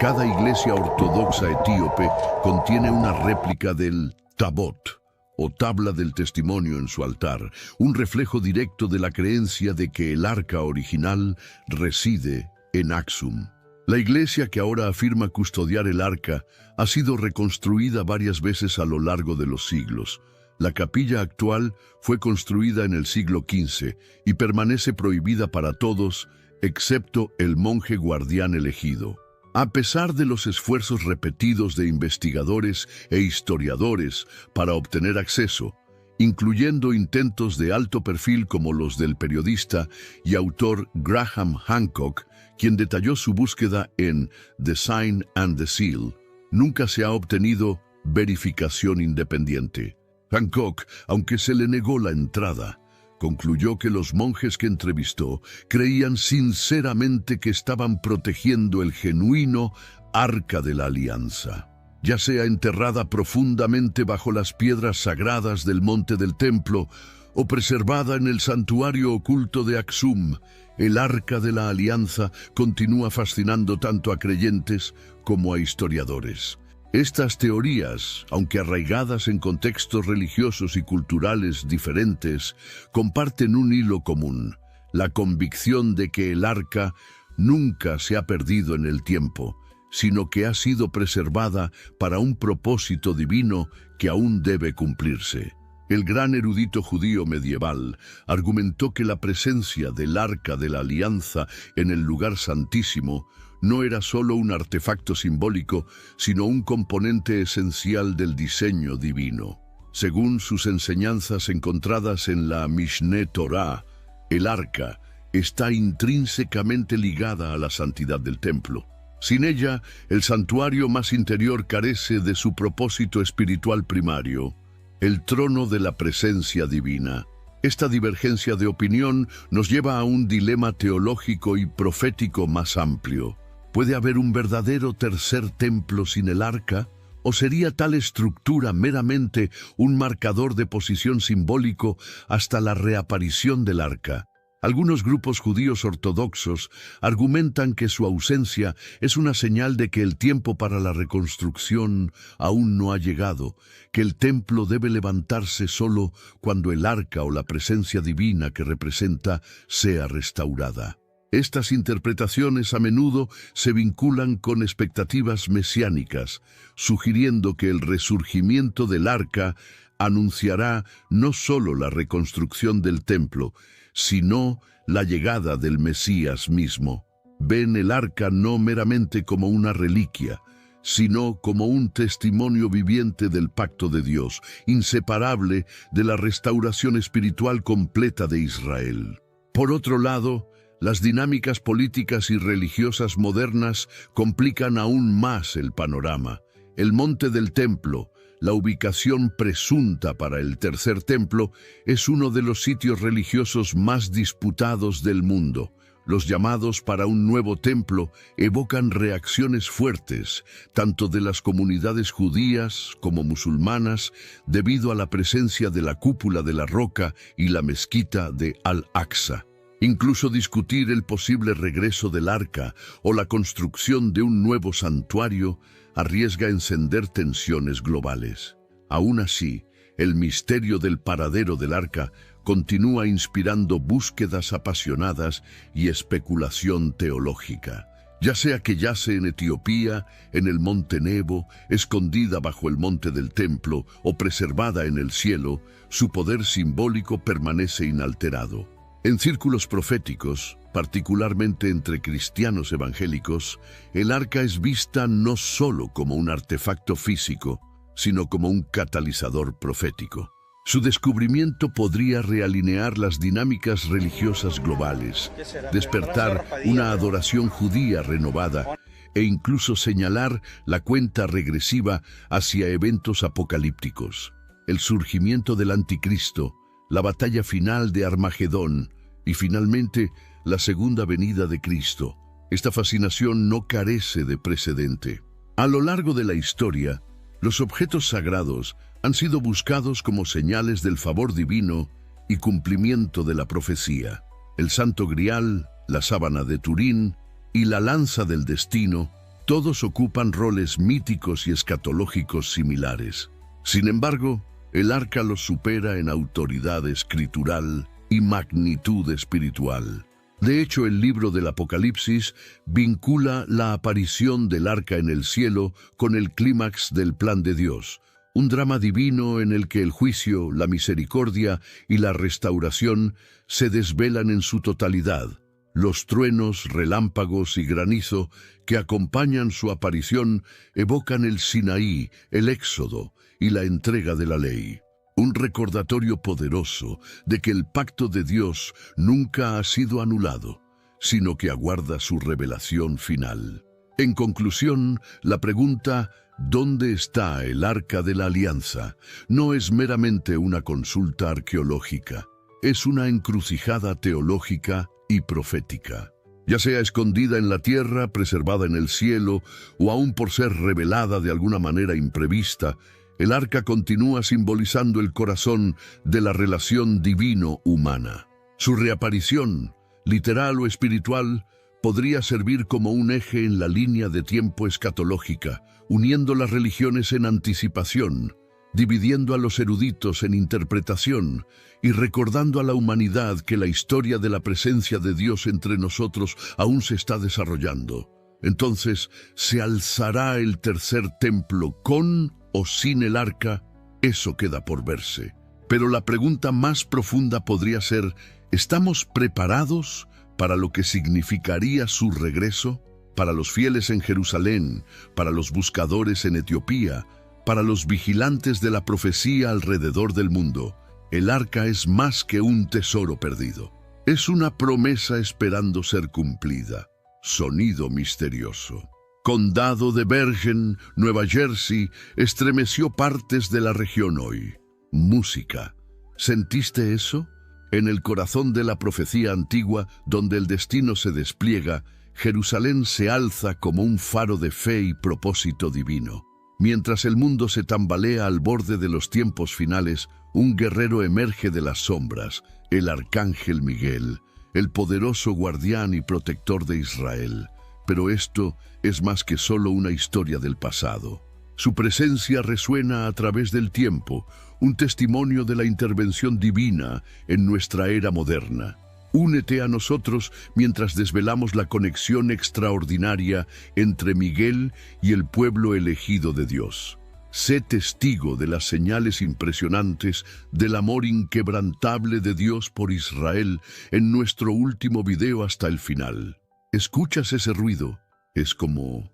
Cada iglesia ortodoxa etíope contiene una réplica del Tabot, o tabla del testimonio en su altar, un reflejo directo de la creencia de que el arca original reside en Axum. La iglesia que ahora afirma custodiar el arca ha sido reconstruida varias veces a lo largo de los siglos. La capilla actual fue construida en el siglo XV y permanece prohibida para todos, excepto el monje guardián elegido. A pesar de los esfuerzos repetidos de investigadores e historiadores para obtener acceso, incluyendo intentos de alto perfil como los del periodista y autor Graham Hancock, quien detalló su búsqueda en The Sign and the Seal, nunca se ha obtenido verificación independiente. Hancock, aunque se le negó la entrada, concluyó que los monjes que entrevistó creían sinceramente que estaban protegiendo el genuino Arca de la Alianza. Ya sea enterrada profundamente bajo las piedras sagradas del monte del templo o preservada en el santuario oculto de Axum, el Arca de la Alianza continúa fascinando tanto a creyentes como a historiadores. Estas teorías, aunque arraigadas en contextos religiosos y culturales diferentes, comparten un hilo común: la convicción de que el arca nunca se ha perdido en el tiempo, sino que ha sido preservada para un propósito divino que aún debe cumplirse. El gran erudito judío medieval argumentó que la presencia del Arca de la Alianza en el lugar santísimo no era solo un artefacto simbólico, sino un componente esencial del diseño divino. Según sus enseñanzas encontradas en la Mishneh Torah, el arca está intrínsecamente ligada a la santidad del templo. Sin ella, el santuario más interior carece de su propósito espiritual primario, el trono de la presencia divina. Esta divergencia de opinión nos lleva a un dilema teológico y profético más amplio. ¿Puede haber un verdadero tercer templo sin el arca? ¿O sería tal estructura meramente un marcador de posición simbólico hasta la reaparición del arca? Algunos grupos judíos ortodoxos argumentan que su ausencia es una señal de que el tiempo para la reconstrucción aún no ha llegado, que el templo debe levantarse solo cuando el arca o la presencia divina que representa sea restaurada. Estas interpretaciones a menudo se vinculan con expectativas mesiánicas, sugiriendo que el resurgimiento del arca anunciará no solo la reconstrucción del templo, sino la llegada del Mesías mismo. Ven el arca no meramente como una reliquia, sino como un testimonio viviente del pacto de Dios, inseparable de la restauración espiritual completa de Israel. Por otro lado, las dinámicas políticas y religiosas modernas complican aún más el panorama. El monte del templo, la ubicación presunta para el tercer templo, es uno de los sitios religiosos más disputados del mundo. Los llamados para un nuevo templo evocan reacciones fuertes, tanto de las comunidades judías como musulmanas, debido a la presencia de la cúpula de la roca y la mezquita de Al-Aqsa. Incluso discutir el posible regreso del arca o la construcción de un nuevo santuario arriesga encender tensiones globales. Aún así, el misterio del paradero del arca continúa inspirando búsquedas apasionadas y especulación teológica. Ya sea que yace en Etiopía, en el monte Nebo, escondida bajo el monte del templo o preservada en el cielo, su poder simbólico permanece inalterado. En círculos proféticos, particularmente entre cristianos evangélicos, el arca es vista no solo como un artefacto físico, sino como un catalizador profético. Su descubrimiento podría realinear las dinámicas religiosas globales, despertar una adoración judía renovada e incluso señalar la cuenta regresiva hacia eventos apocalípticos. El surgimiento del anticristo, la batalla final de Armagedón y finalmente la segunda venida de Cristo. Esta fascinación no carece de precedente. A lo largo de la historia, los objetos sagrados han sido buscados como señales del favor divino y cumplimiento de la profecía. El Santo Grial, la sábana de Turín y la lanza del destino, todos ocupan roles míticos y escatológicos similares. Sin embargo, El arca los supera en autoridad escritural y magnitud espiritual. De hecho, el libro del Apocalipsis vincula la aparición del arca en el cielo con el clímax del plan de Dios, un drama divino en el que el juicio, la misericordia y la restauración se desvelan en su totalidad. Los truenos, relámpagos y granizo que acompañan su aparición evocan el Sinaí, el Éxodo y la entrega de la ley. Un recordatorio poderoso de que el pacto de Dios nunca ha sido anulado, sino que aguarda su revelación final. En conclusión, la pregunta ¿dónde está el Arca de la Alianza? No es meramente una consulta arqueológica, es una encrucijada teológica y profética. Ya sea escondida en la tierra, preservada en el cielo, o aún por ser revelada de alguna manera imprevista, el arca continúa simbolizando el corazón de la relación divino-humana. Su reaparición, literal o espiritual, podría servir como un eje en la línea de tiempo escatológica, uniendo las religiones en anticipación, dividiendo a los eruditos en interpretación y recordando a la humanidad que la historia de la presencia de Dios entre nosotros aún se está desarrollando. Entonces, ¿se alzará el tercer templo con o sin el arca? Eso queda por verse. Pero la pregunta más profunda podría ser, ¿estamos preparados para lo que significaría su regreso? Para los fieles en Jerusalén, para los buscadores en Etiopía, para los vigilantes de la profecía alrededor del mundo, el arca es más que un tesoro perdido. Es una promesa esperando ser cumplida. Sonido misterioso. Condado de Bergen, Nueva Jersey, estremeció partes de la región hoy. Música. ¿Sentiste eso? En el corazón de la profecía antigua, donde el destino se despliega, Jerusalén se alza como un faro de fe y propósito divino. Mientras el mundo se tambalea al borde de los tiempos finales, un guerrero emerge de las sombras, el arcángel Miguel, el poderoso guardián y protector de Israel. Pero esto es más que solo una historia del pasado. Su presencia resuena a través del tiempo, un testimonio de la intervención divina en nuestra era moderna. Únete a nosotros mientras desvelamos la conexión extraordinaria entre Miguel y el pueblo elegido de Dios. Sé testigo de las señales impresionantes del amor inquebrantable de Dios por Israel en nuestro último video hasta el final. ¿Escuchas ese ruido? Es como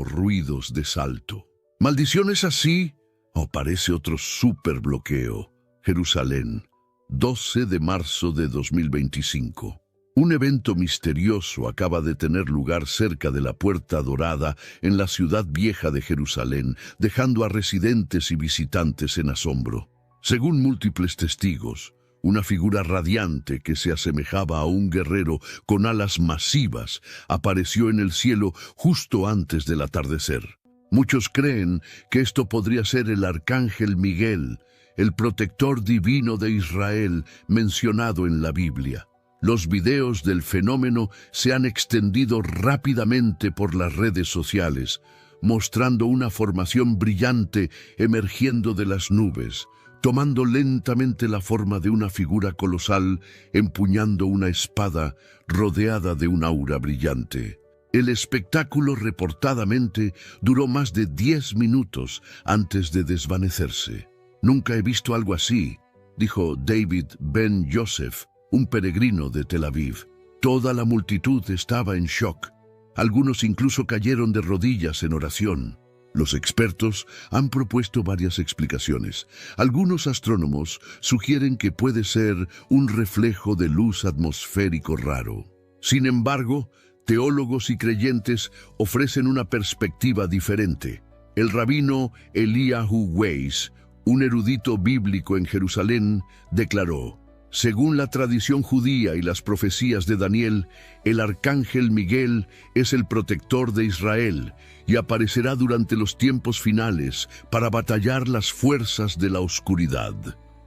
ruidos de salto. ¿Maldiciones así? ¿O parece otro superbloqueo? Jerusalén, 12 de marzo de 2025. Un evento misterioso acaba de tener lugar cerca de la Puerta Dorada en la ciudad vieja de Jerusalén, dejando a residentes y visitantes en asombro. Según múltiples testigos, una figura radiante que se asemejaba a un guerrero con alas masivas apareció en el cielo justo antes del atardecer. Muchos creen que esto podría ser el arcángel Miguel, el protector divino de Israel mencionado en la Biblia. Los videos del fenómeno se han extendido rápidamente por las redes sociales, mostrando una formación brillante emergiendo de las nubes, tomando lentamente la forma de una figura colosal, empuñando una espada rodeada de un aura brillante. El espectáculo reportadamente duró más de 10 minutos antes de desvanecerse. «Nunca he visto algo así», dijo David Ben Yosef, un peregrino de Tel Aviv. Toda la multitud estaba en shock. Algunos incluso cayeron de rodillas en oración. Los expertos han propuesto varias explicaciones. Algunos astrónomos sugieren que puede ser un reflejo de luz atmosférico raro. Sin embargo, teólogos y creyentes ofrecen una perspectiva diferente. El rabino Eliyahu Weiss, un erudito bíblico en Jerusalén, declaró: según la tradición judía y las profecías de Daniel, el arcángel Miguel es el protector de Israel y aparecerá durante los tiempos finales para batallar las fuerzas de la oscuridad.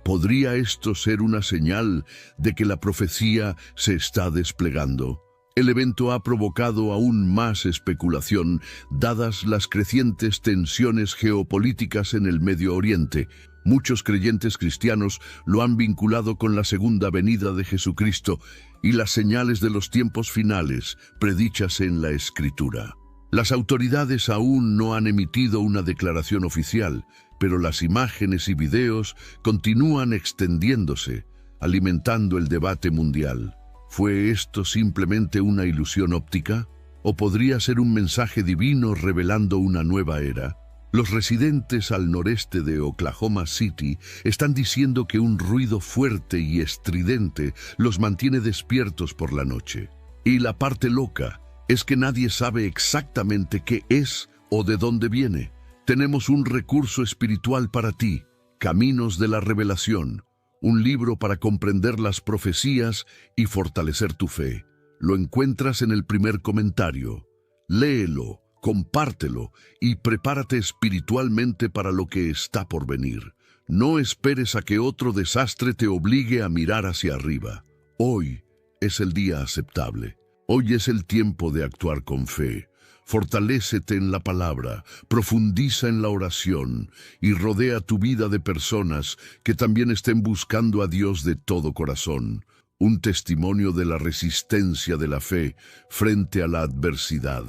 ¿Podría esto ser una señal de que la profecía se está desplegando? El evento ha provocado aún más especulación, dadas las crecientes tensiones geopolíticas en el Medio Oriente. Muchos creyentes cristianos lo han vinculado con la segunda venida de Jesucristo y las señales de los tiempos finales predichas en la Escritura. Las autoridades aún no han emitido una declaración oficial, pero las imágenes y videos continúan extendiéndose, alimentando el debate mundial. ¿Fue esto simplemente una ilusión óptica? ¿O podría ser un mensaje divino revelando una nueva era? Los residentes al noreste de Oklahoma City están diciendo que un ruido fuerte y estridente los mantiene despiertos por la noche. Y la parte loca es que nadie sabe exactamente qué es o de dónde viene. Tenemos un recurso espiritual para ti, Caminos de la Revelación, un libro para comprender las profecías y fortalecer tu fe. Lo encuentras en el primer comentario. Léelo, compártelo y prepárate espiritualmente para lo que está por venir. No esperes a que otro desastre te obligue a mirar hacia arriba. Hoy es el día aceptable. Hoy es el tiempo de actuar con fe. Fortalécete en la palabra, profundiza en la oración y rodea tu vida de personas que también estén buscando a Dios de todo corazón. Un testimonio de la resistencia de la fe frente a la adversidad.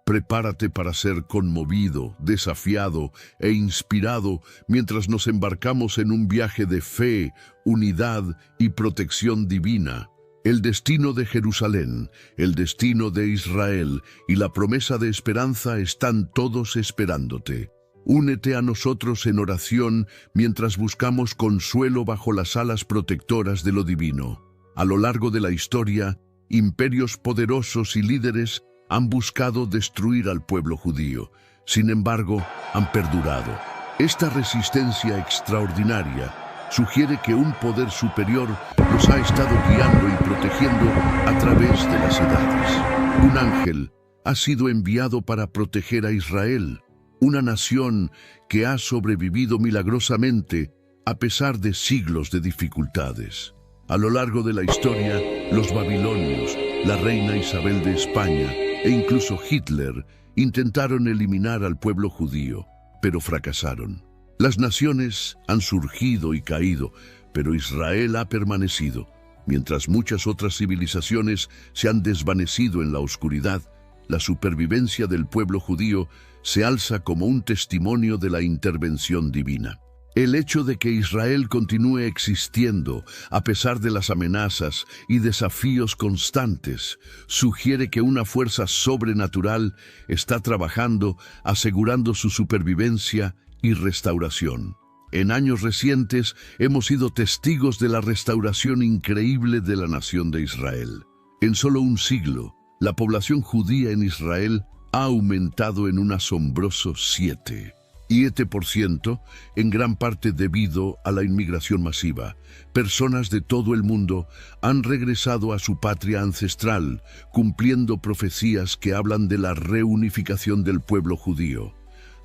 Prepárate para ser conmovido, desafiado e inspirado mientras nos embarcamos en un viaje de fe, unidad y protección divina. El destino de Jerusalén, el destino de Israel y la promesa de esperanza están todos esperándote. Únete a nosotros en oración mientras buscamos consuelo bajo las alas protectoras de lo divino. A lo largo de la historia, imperios poderosos y líderes han buscado destruir al pueblo judío. Sin embargo, han perdurado. Esta resistencia extraordinaria sugiere que un poder superior los ha estado guiando y protegiendo a través de las edades. Un ángel ha sido enviado para proteger a Israel, una nación que ha sobrevivido milagrosamente a pesar de siglos de dificultades. A lo largo de la historia, los babilonios, la reina Isabel de España e incluso Hitler intentaron eliminar al pueblo judío, pero fracasaron. Las naciones han surgido y caído, pero Israel ha permanecido. Mientras muchas otras civilizaciones se han desvanecido en la oscuridad, la supervivencia del pueblo judío se alza como un testimonio de la intervención divina. El hecho de que Israel continúe existiendo a pesar de las amenazas y desafíos constantes sugiere que una fuerza sobrenatural está trabajando, asegurando su supervivencia y restauración. En años recientes hemos sido testigos de la restauración increíble de la nación de Israel. En solo un siglo, la población judía en Israel ha aumentado en un asombroso 7%, en gran parte debido a la inmigración masiva. Personas de todo el mundo han regresado a su patria ancestral, cumpliendo profecías que hablan de la reunificación del pueblo judío.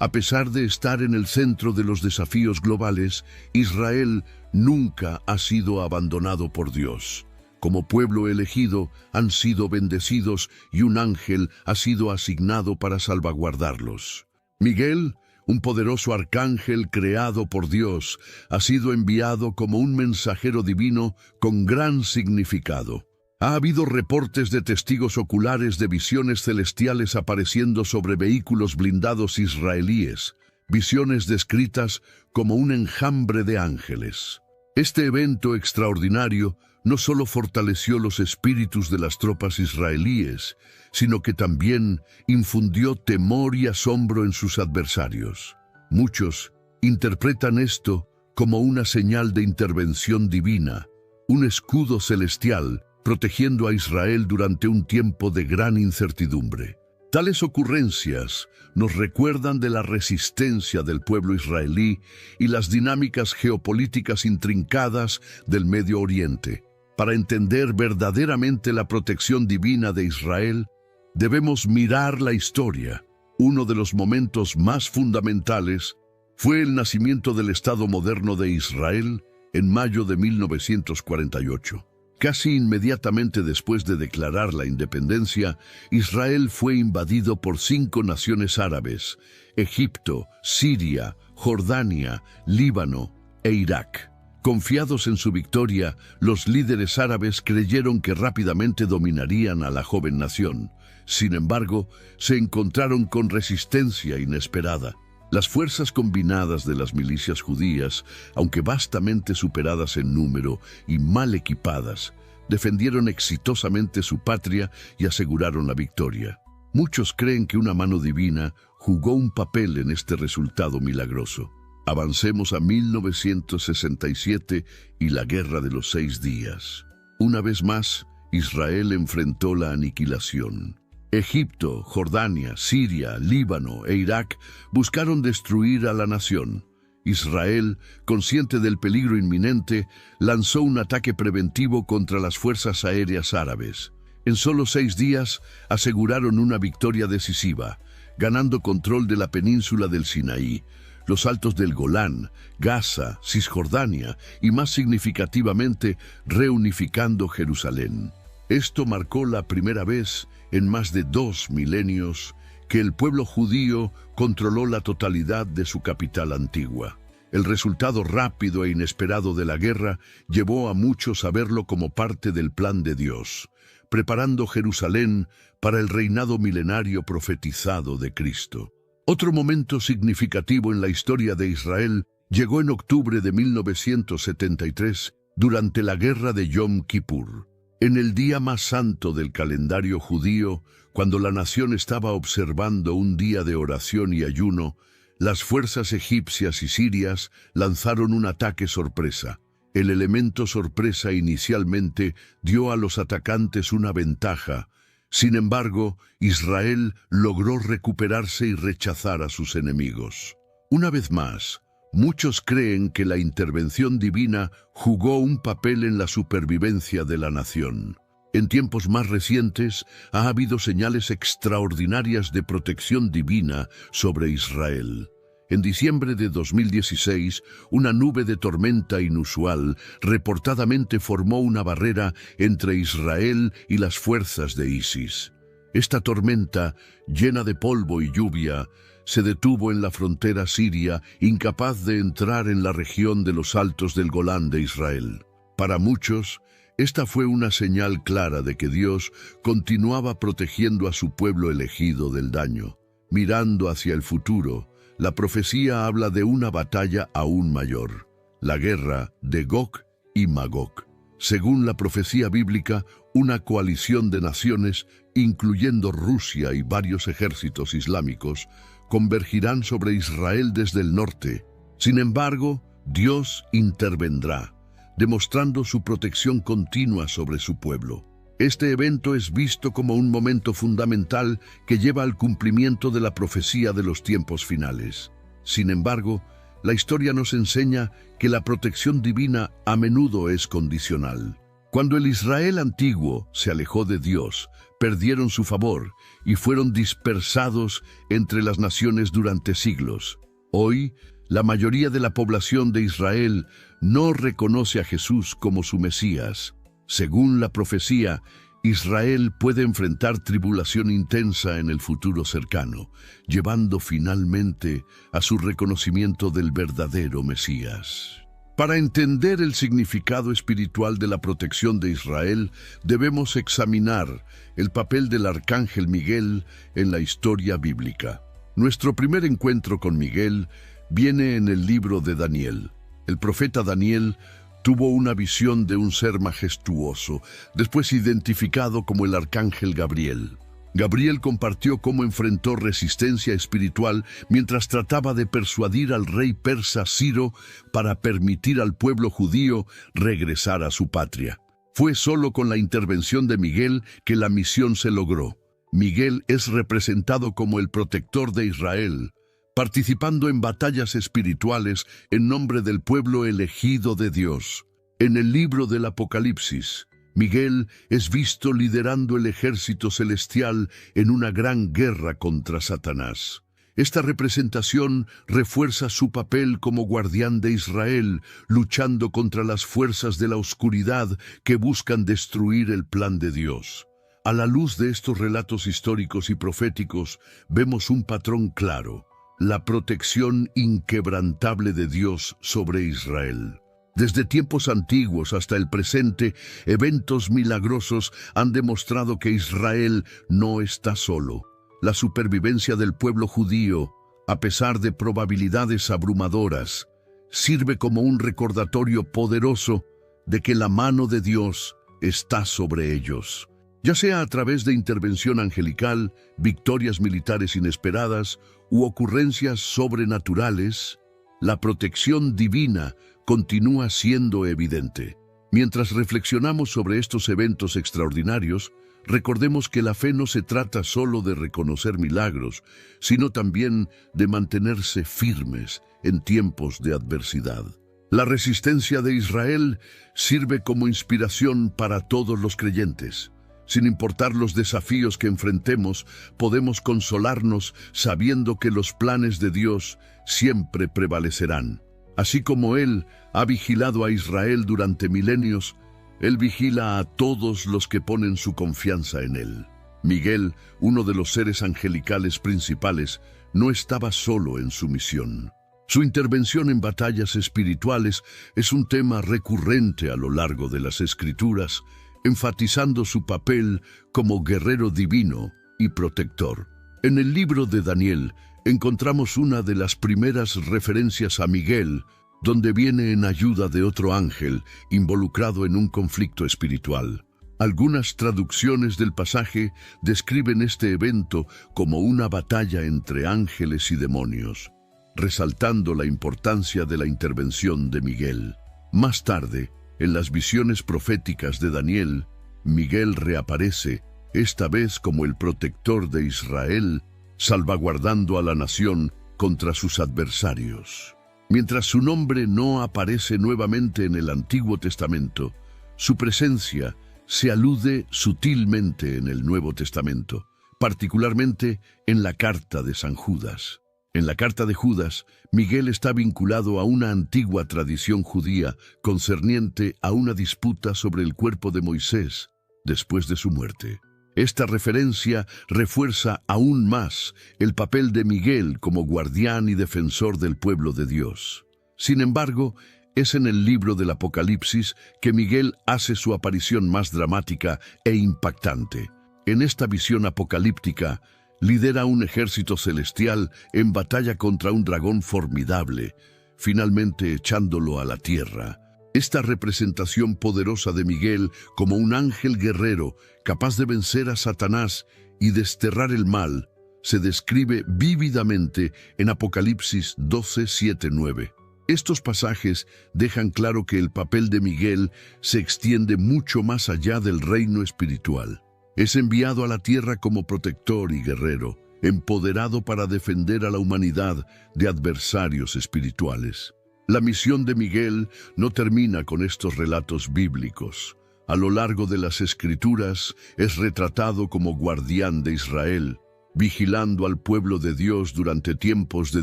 A pesar de estar en el centro de los desafíos globales, Israel nunca ha sido abandonado por Dios. Como pueblo elegido, han sido bendecidos y un ángel ha sido asignado para salvaguardarlos. Miguel, un poderoso arcángel creado por Dios, ha sido enviado como un mensajero divino con gran significado. Ha habido reportes de testigos oculares de visiones celestiales apareciendo sobre vehículos blindados israelíes, visiones descritas como un enjambre de ángeles. Este evento extraordinario no solo fortaleció los espíritus de las tropas israelíes, sino que también infundió temor y asombro en sus adversarios. Muchos interpretan esto como una señal de intervención divina, un escudo celestial protegiendo a Israel durante un tiempo de gran incertidumbre. Tales ocurrencias nos recuerdan de la resistencia del pueblo israelí y las dinámicas geopolíticas intrincadas del Medio Oriente. Para entender verdaderamente la protección divina de Israel, debemos mirar la historia. Uno de los momentos más fundamentales fue el nacimiento del Estado moderno de Israel en mayo de 1948. Casi inmediatamente después de declarar la independencia, Israel fue invadido por 5 naciones árabes: Egipto, Siria, Jordania, Líbano e Irak. Confiados en su victoria, los líderes árabes creyeron que rápidamente dominarían a la joven nación. Sin embargo, se encontraron con resistencia inesperada. Las fuerzas combinadas de las milicias judías, aunque vastamente superadas en número y mal equipadas, defendieron exitosamente su patria y aseguraron la victoria. Muchos creen que una mano divina jugó un papel en este resultado milagroso. Avancemos a 1967 y la Guerra de los 6 días. Una vez más, Israel enfrentó la aniquilación. Egipto, Jordania, Siria, Líbano e Irak buscaron destruir a la nación. Israel, consciente del peligro inminente, lanzó un ataque preventivo contra las fuerzas aéreas árabes. En solo 6 días aseguraron una victoria decisiva, ganando control de la península del Sinaí, los altos del Golán, Gaza, Cisjordania y, más significativamente, reunificando Jerusalén. Esto marcó la primera vez en más de 2 milenios que el pueblo judío controló la totalidad de su capital antigua. El resultado rápido e inesperado de la guerra llevó a muchos a verlo como parte del plan de Dios, preparando Jerusalén para el reinado milenario profetizado de Cristo. Otro momento significativo en la historia de Israel llegó en octubre de 1973, durante la guerra de Yom Kippur. En el día más santo del calendario judío, cuando la nación estaba observando un día de oración y ayuno, las fuerzas egipcias y sirias lanzaron un ataque sorpresa. El elemento sorpresa inicialmente dio a los atacantes una ventaja. Sin embargo, Israel logró recuperarse y rechazar a sus enemigos. Una vez más, muchos creen que la intervención divina jugó un papel en la supervivencia de la nación. En tiempos más recientes, ha habido señales extraordinarias de protección divina sobre Israel. En diciembre de 2016, una nube de tormenta inusual reportadamente formó una barrera entre Israel y las fuerzas de ISIS. Esta tormenta, llena de polvo y lluvia, se detuvo en la frontera siria, incapaz de entrar en la región de los altos del Golán de Israel. Para muchos, esta fue una señal clara de que Dios continuaba protegiendo a su pueblo elegido del daño. Mirando hacia el futuro, la profecía habla de una batalla aún mayor, la guerra de Gog y Magog. Según la profecía bíblica, una coalición de naciones, incluyendo Rusia y varios ejércitos islámicos, convergirán sobre Israel desde el norte. Sin embargo, Dios intervendrá, demostrando su protección continua sobre su pueblo. Este evento es visto como un momento fundamental que lleva al cumplimiento de la profecía de los tiempos finales. Sin embargo, la historia nos enseña que la protección divina a menudo es condicional. Cuando el Israel antiguo se alejó de Dios, perdieron su favor y fueron dispersados entre las naciones durante siglos. Hoy, la mayoría de la población de Israel no reconoce a Jesús como su Mesías. Según la profecía, Israel puede enfrentar tribulación intensa en el futuro cercano, llevando finalmente a su reconocimiento del verdadero Mesías. Para entender el significado espiritual de la protección de Israel, debemos examinar el papel del arcángel Miguel en la historia bíblica. Nuestro primer encuentro con Miguel viene en el libro de Daniel. El profeta Daniel tuvo una visión de un ser majestuoso, después identificado como el arcángel Gabriel. Gabriel compartió cómo enfrentó resistencia espiritual mientras trataba de persuadir al rey persa Ciro para permitir al pueblo judío regresar a su patria. Fue solo con la intervención de Miguel que la misión se logró. Miguel es representado como el protector de Israel, participando en batallas espirituales en nombre del pueblo elegido de Dios. En el libro del Apocalipsis, Miguel es visto liderando el ejército celestial en una gran guerra contra Satanás. Esta representación refuerza su papel como guardián de Israel, luchando contra las fuerzas de la oscuridad que buscan destruir el plan de Dios. A la luz de estos relatos históricos y proféticos, vemos un patrón claro: la protección inquebrantable de Dios sobre Israel. Desde tiempos antiguos hasta el presente, eventos milagrosos han demostrado que Israel no está solo. La supervivencia del pueblo judío, a pesar de probabilidades abrumadoras, sirve como un recordatorio poderoso de que la mano de Dios está sobre ellos. Ya sea a través de intervención angelical, victorias militares inesperadas u ocurrencias sobrenaturales, la protección divina continúa siendo evidente. Mientras reflexionamos sobre estos eventos extraordinarios, recordemos que la fe no se trata solo de reconocer milagros, sino también de mantenerse firmes en tiempos de adversidad. La resistencia de Israel sirve como inspiración para todos los creyentes. Sin importar los desafíos que enfrentemos, podemos consolarnos sabiendo que los planes de Dios siempre prevalecerán. Así como Él ha vigilado a Israel durante milenios, Él vigila a todos los que ponen su confianza en Él. Miguel, uno de los seres angelicales principales, no estaba solo en su misión. Su intervención en batallas espirituales es un tema recurrente a lo largo de las Escrituras, enfatizando su papel como guerrero divino y protector. En el libro de Daniel encontramos una de las primeras referencias a Miguel, donde viene en ayuda de otro ángel involucrado en un conflicto espiritual. Algunas traducciones del pasaje describen este evento como una batalla entre ángeles y demonios, resaltando la importancia de la intervención de Miguel. Más tarde, en las visiones proféticas de Daniel, Miguel reaparece, esta vez como el protector de Israel, salvaguardando a la nación contra sus adversarios. Mientras su nombre no aparece nuevamente en el Antiguo Testamento, su presencia se alude sutilmente en el Nuevo Testamento, particularmente en la carta de San Judas. En la carta de Judas, Miguel está vinculado a una antigua tradición judía concerniente a una disputa sobre el cuerpo de Moisés después de su muerte. Esta referencia refuerza aún más el papel de Miguel como guardián y defensor del pueblo de Dios. Sin embargo, es en el libro del Apocalipsis que Miguel hace su aparición más dramática e impactante. En esta visión apocalíptica, lidera un ejército celestial en batalla contra un dragón formidable, finalmente echándolo a la tierra. Esta representación poderosa de Miguel como un ángel guerrero capaz de vencer a Satanás y desterrar el mal se describe vívidamente en Apocalipsis 12, 7, 9. Estos pasajes dejan claro que el papel de Miguel se extiende mucho más allá del reino espiritual. Es enviado a la tierra como protector y guerrero, empoderado para defender a la humanidad de adversarios espirituales. La misión de Miguel no termina con estos relatos bíblicos. A lo largo de las Escrituras es retratado como guardián de Israel, vigilando al pueblo de Dios durante tiempos de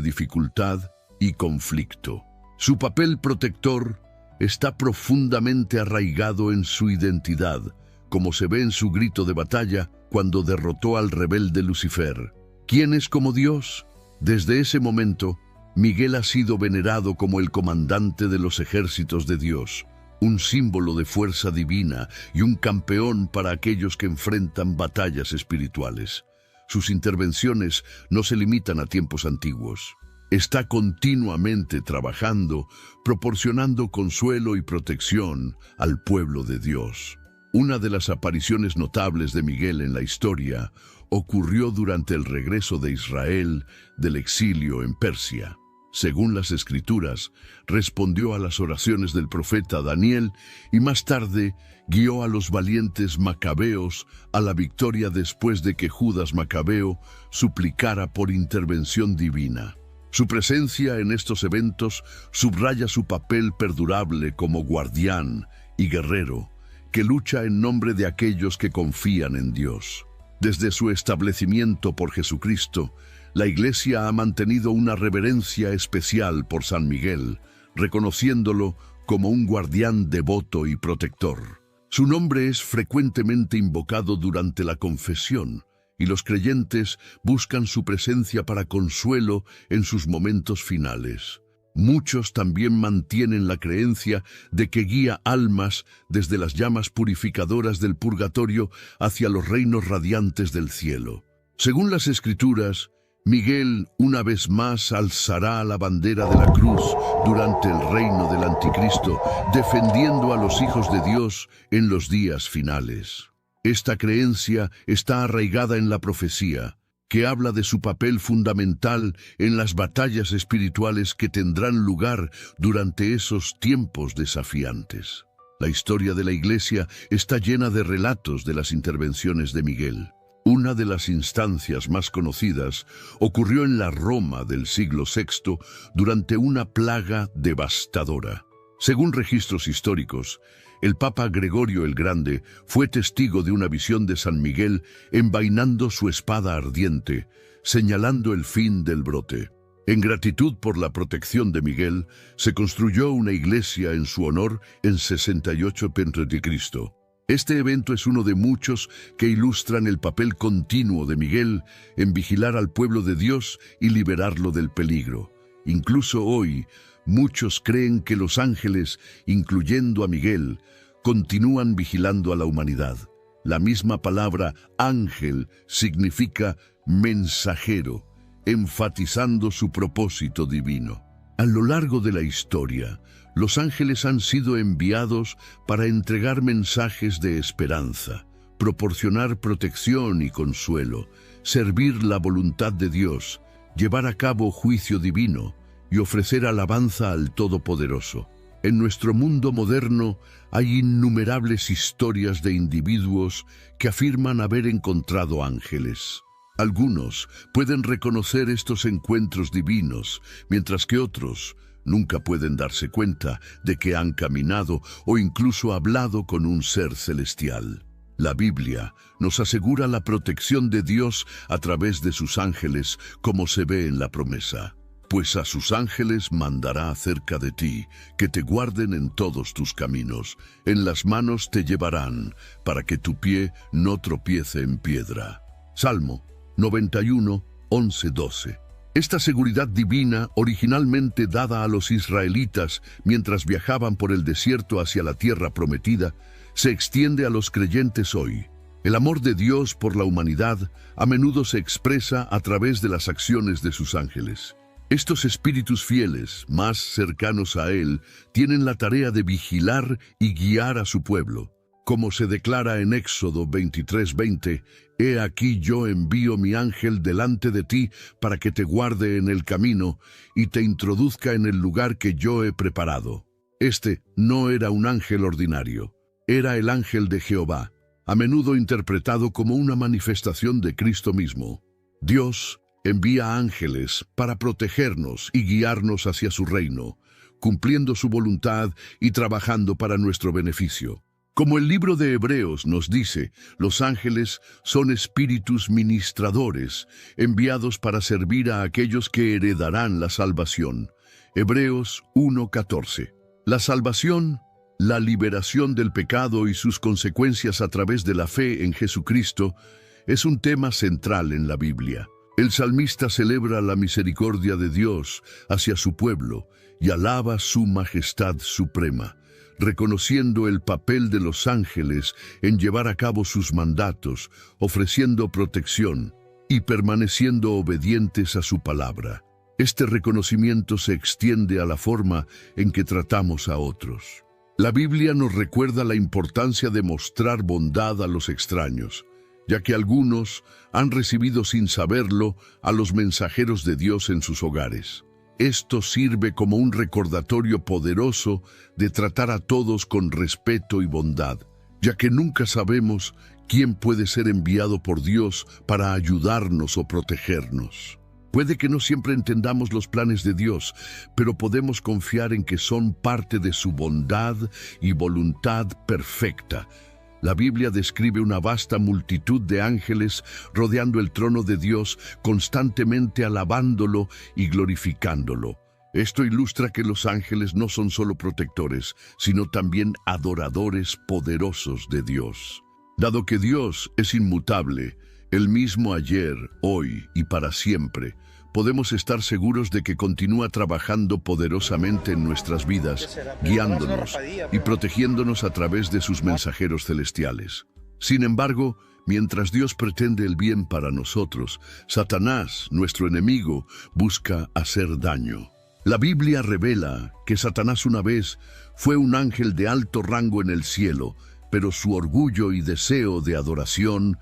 dificultad y conflicto. Su papel protector está profundamente arraigado en su identidad, como se ve en su grito de batalla cuando derrotó al rebelde Lucifer. ¿Quién es como Dios? Desde ese momento, Miguel ha sido venerado como el comandante de los ejércitos de Dios, un símbolo de fuerza divina y un campeón para aquellos que enfrentan batallas espirituales. Sus intervenciones no se limitan a tiempos antiguos. Está continuamente trabajando, proporcionando consuelo y protección al pueblo de Dios. Una de las apariciones notables de Miguel en la historia ocurrió durante el regreso de Israel del exilio en Persia. Según las Escrituras, respondió a las oraciones del profeta Daniel y más tarde guió a los valientes macabeos a la victoria después de que Judas Macabeo suplicara por intervención divina. Su presencia en estos eventos subraya su papel perdurable como guardián y guerrero, que lucha en nombre de aquellos que confían en Dios. Desde su establecimiento por Jesucristo, La Iglesia ha mantenido una reverencia especial por San Miguel, reconociéndolo como un guardián devoto y protector. Su nombre es frecuentemente invocado durante la confesión, y los creyentes buscan su presencia para consuelo en sus momentos finales. Muchos también mantienen la creencia de que guía almas desde las llamas purificadoras del purgatorio hacia los reinos radiantes del cielo. Según las Escrituras, Miguel una vez más alzará la bandera de la cruz durante el reino del Anticristo, defendiendo a los hijos de Dios en los días finales. Esta creencia está arraigada en la profecía, que habla de su papel fundamental en las batallas espirituales que tendrán lugar durante esos tiempos desafiantes. La historia de la Iglesia está llena de relatos de las intervenciones de Miguel. Una de las instancias más conocidas ocurrió en la Roma del siglo VI durante una plaga devastadora. Según registros históricos, el Papa Gregorio el Grande fue testigo de una visión de San Miguel envainando su espada ardiente, señalando el fin del brote. En gratitud por la protección de Miguel, se construyó una iglesia en su honor en 68 a.C. Este evento es uno de muchos que ilustran el papel continuo de Miguel en vigilar al pueblo de Dios y liberarlo del peligro. Incluso hoy, muchos creen que los ángeles, incluyendo a Miguel, continúan vigilando a la humanidad. La misma palabra ángel significa mensajero, enfatizando su propósito divino. A lo largo de la historia, los ángeles han sido enviados para entregar mensajes de esperanza, proporcionar protección y consuelo, servir la voluntad de Dios, llevar a cabo juicio divino y ofrecer alabanza al Todopoderoso. En nuestro mundo moderno hay innumerables historias de individuos que afirman haber encontrado ángeles. Algunos pueden reconocer estos encuentros divinos, mientras que otros nunca pueden darse cuenta de que han caminado o incluso hablado con un ser celestial. La Biblia nos asegura la protección de Dios a través de sus ángeles, como se ve en la promesa. Pues a sus ángeles mandará acerca de ti, que te guarden en todos tus caminos. En las manos te llevarán, para que tu pie no tropiece en piedra. Salmo 91, 11-12. Esta seguridad divina, originalmente dada a los israelitas mientras viajaban por el desierto hacia la tierra prometida, se extiende a los creyentes hoy. El amor de Dios por la humanidad a menudo se expresa a través de las acciones de sus ángeles. Estos espíritus fieles, más cercanos a Él, tienen la tarea de vigilar y guiar a su pueblo. Como se declara en Éxodo 23:20, «He aquí yo envío mi ángel delante de ti para que te guarde en el camino y te introduzca en el lugar que yo he preparado». Este no era un ángel ordinario, era el ángel de Jehová, a menudo interpretado como una manifestación de Cristo mismo. Dios envía ángeles para protegernos y guiarnos hacia su reino, cumpliendo su voluntad y trabajando para nuestro beneficio. Como el libro de Hebreos nos dice, los ángeles son espíritus ministradores, enviados para servir a aquellos que heredarán la salvación. Hebreos 1:14. La salvación, la liberación del pecado y sus consecuencias a través de la fe en Jesucristo, es un tema central en la Biblia. El salmista celebra la misericordia de Dios hacia su pueblo y alaba su majestad suprema, reconociendo el papel de los ángeles en llevar a cabo sus mandatos, ofreciendo protección y permaneciendo obedientes a su palabra. Este reconocimiento se extiende a la forma en que tratamos a otros. La Biblia nos recuerda la importancia de mostrar bondad a los extraños, ya que algunos han recibido sin saberlo a los mensajeros de Dios en sus hogares. Esto sirve como un recordatorio poderoso de tratar a todos con respeto y bondad, ya que nunca sabemos quién puede ser enviado por Dios para ayudarnos o protegernos. Puede que no siempre entendamos los planes de Dios, pero podemos confiar en que son parte de su bondad y voluntad perfecta, La Biblia describe una vasta multitud de ángeles rodeando el trono de Dios, constantemente alabándolo y glorificándolo. Esto ilustra que los ángeles no son solo protectores, sino también adoradores poderosos de Dios. Dado que Dios es inmutable, el mismo ayer, hoy y para siempre, podemos estar seguros de que continúa trabajando poderosamente en nuestras vidas, guiándonos y protegiéndonos a través de sus mensajeros celestiales. Sin embargo, mientras Dios pretende el bien para nosotros, Satanás, nuestro enemigo, busca hacer daño. La Biblia revela que Satanás una vez fue un ángel de alto rango en el cielo, pero su orgullo y deseo de adoración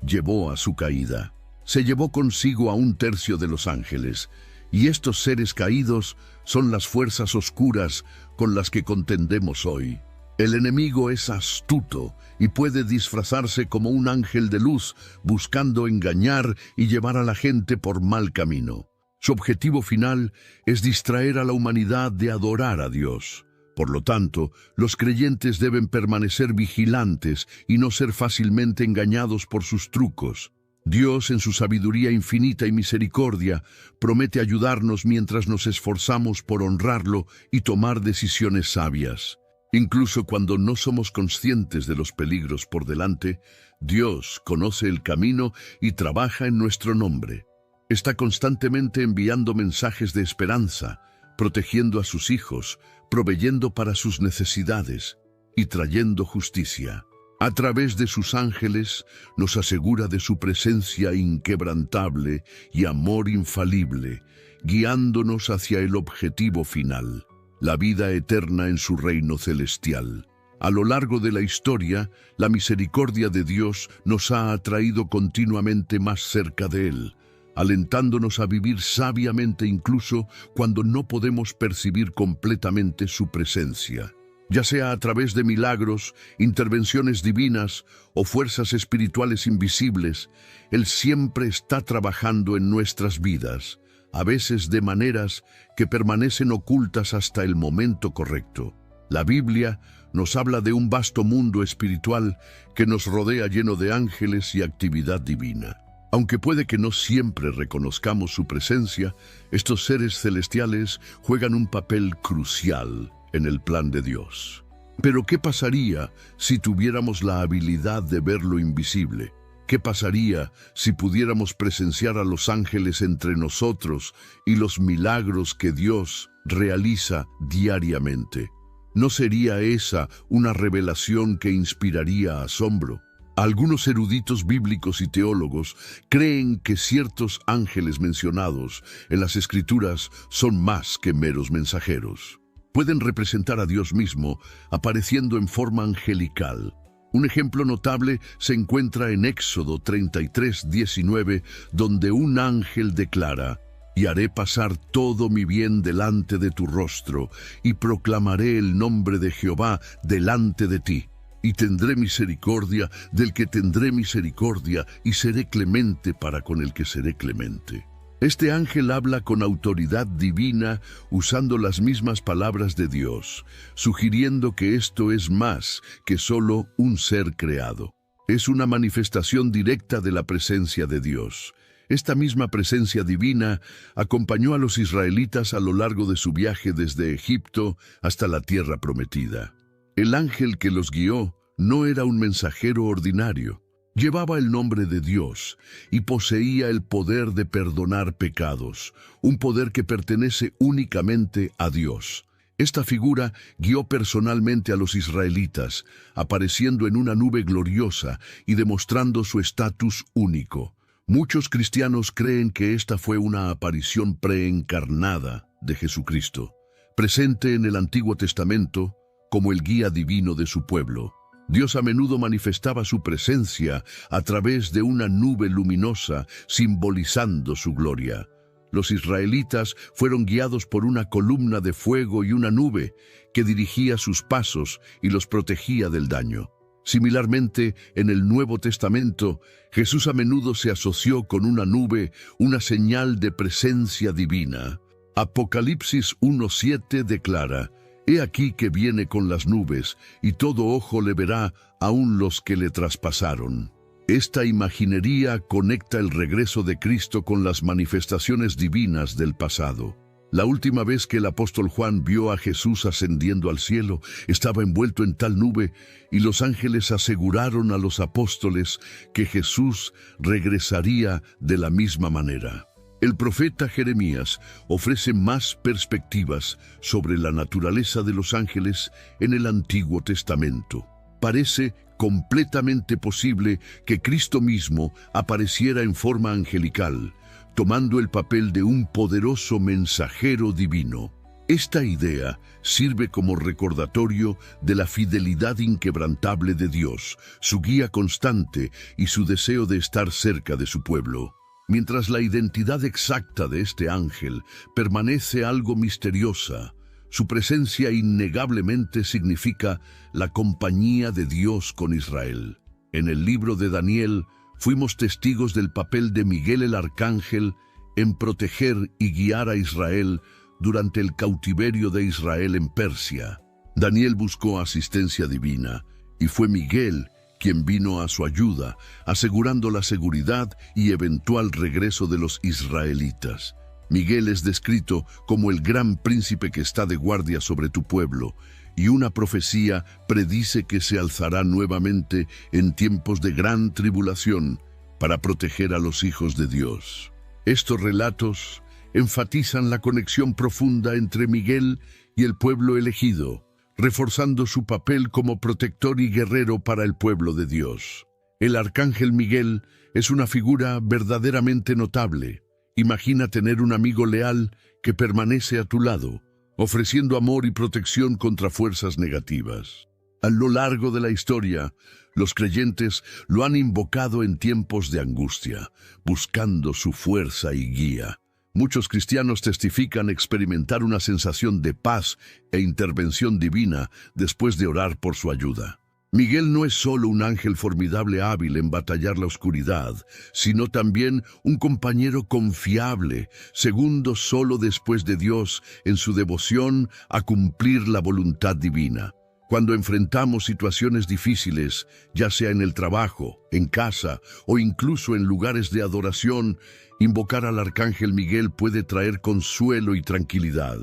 llevó a su caída. Se llevó consigo a un tercio de los ángeles, y estos seres caídos son las fuerzas oscuras con las que contendemos hoy. El enemigo es astuto y puede disfrazarse como un ángel de luz, buscando engañar y llevar a la gente por mal camino. Su objetivo final es distraer a la humanidad de adorar a Dios. Por lo tanto, los creyentes deben permanecer vigilantes y no ser fácilmente engañados por sus trucos. Dios, en su sabiduría infinita y misericordia, promete ayudarnos mientras nos esforzamos por honrarlo y tomar decisiones sabias. Incluso cuando no somos conscientes de los peligros por delante, Dios conoce el camino y trabaja en nuestro nombre. Está constantemente enviando mensajes de esperanza, protegiendo a sus hijos, proveyendo para sus necesidades y trayendo justicia. A través de sus ángeles nos asegura de su presencia inquebrantable y amor infalible, guiándonos hacia el objetivo final, la vida eterna en su reino celestial. A lo largo de la historia, la misericordia de Dios nos ha atraído continuamente más cerca de Él, alentándonos a vivir sabiamente incluso cuando no podemos percibir completamente su presencia. Ya sea a través de milagros, intervenciones divinas o fuerzas espirituales invisibles, Él siempre está trabajando en nuestras vidas, a veces de maneras que permanecen ocultas hasta el momento correcto. La Biblia nos habla de un vasto mundo espiritual que nos rodea lleno de ángeles y actividad divina. Aunque puede que no siempre reconozcamos su presencia, estos seres celestiales juegan un papel crucial en el plan de Dios. Pero ¿qué pasaría si tuviéramos la habilidad de ver lo invisible? ¿Qué pasaría si pudiéramos presenciar a los ángeles entre nosotros y los milagros que Dios realiza diariamente? ¿No sería esa una revelación que inspiraría asombro? Algunos eruditos bíblicos y teólogos creen que ciertos ángeles mencionados en las Escrituras son más que meros mensajeros. Pueden representar a Dios mismo, apareciendo en forma angelical. Un ejemplo notable se encuentra en Éxodo 33:19, donde un ángel declara: «Y haré pasar todo mi bien delante de tu rostro, y proclamaré el nombre de Jehová delante de ti. Y tendré misericordia del que tendré misericordia, y seré clemente para con el que seré clemente». Este ángel habla con autoridad divina usando las mismas palabras de Dios, sugiriendo que esto es más que solo un ser creado. Es una manifestación directa de la presencia de Dios. Esta misma presencia divina acompañó a los israelitas a lo largo de su viaje desde Egipto hasta la tierra prometida. El ángel que los guió no era un mensajero ordinario. Llevaba el nombre de Dios y poseía el poder de perdonar pecados, un poder que pertenece únicamente a Dios. Esta figura guió personalmente a los israelitas, apareciendo en una nube gloriosa y demostrando su estatus único. Muchos cristianos creen que esta fue una aparición preencarnada de Jesucristo, presente en el Antiguo Testamento como el guía divino de su pueblo. Dios a menudo manifestaba su presencia a través de una nube luminosa, simbolizando su gloria. Los israelitas fueron guiados por una columna de fuego y una nube que dirigía sus pasos y los protegía del daño. Similarmente, en el Nuevo Testamento, Jesús a menudo se asoció con una nube, una señal de presencia divina. Apocalipsis 1:7 declara: «He aquí que viene con las nubes, y todo ojo le verá, aun los que le traspasaron. Esta imaginería conecta el regreso de Cristo con las manifestaciones divinas del pasado. La última vez que el apóstol Juan vio a Jesús ascendiendo al cielo, estaba envuelto en tal nube, y los ángeles aseguraron a los apóstoles que Jesús regresaría de la misma manera. El profeta Jeremías ofrece más perspectivas sobre la naturaleza de los ángeles en el Antiguo Testamento. Parece completamente posible que Cristo mismo apareciera en forma angelical, tomando el papel de un poderoso mensajero divino. Esta idea sirve como recordatorio de la fidelidad inquebrantable de Dios, su guía constante y su deseo de estar cerca de su pueblo. Mientras la identidad exacta de este ángel permanece algo misteriosa, su presencia innegablemente significa la compañía de Dios con Israel. En el libro de Daniel, fuimos testigos del papel de Miguel el Arcángel en proteger y guiar a Israel durante el cautiverio de Israel en Persia. Daniel buscó asistencia divina, y fue Miguel quien vino a su ayuda, asegurando la seguridad y eventual regreso de los israelitas. Miguel es descrito como el gran príncipe que está de guardia sobre tu pueblo, y una profecía predice que se alzará nuevamente en tiempos de gran tribulación para proteger a los hijos de Dios. Estos relatos enfatizan la conexión profunda entre Miguel y el pueblo elegido, reforzando su papel como protector y guerrero para el pueblo de Dios. El arcángel Miguel es una figura verdaderamente notable. Imagina tener un amigo leal que permanece a tu lado, ofreciendo amor y protección contra fuerzas negativas. A lo largo de la historia, los creyentes lo han invocado en tiempos de angustia, buscando su fuerza y guía. Muchos cristianos testifican experimentar una sensación de paz e intervención divina después de orar por su ayuda. Miguel no es solo un ángel formidable hábil en batallar la oscuridad, sino también un compañero confiable, segundo solo después de Dios en su devoción a cumplir la voluntad divina. Cuando enfrentamos situaciones difíciles, ya sea en el trabajo, en casa o incluso en lugares de adoración, invocar al arcángel Miguel puede traer consuelo y tranquilidad.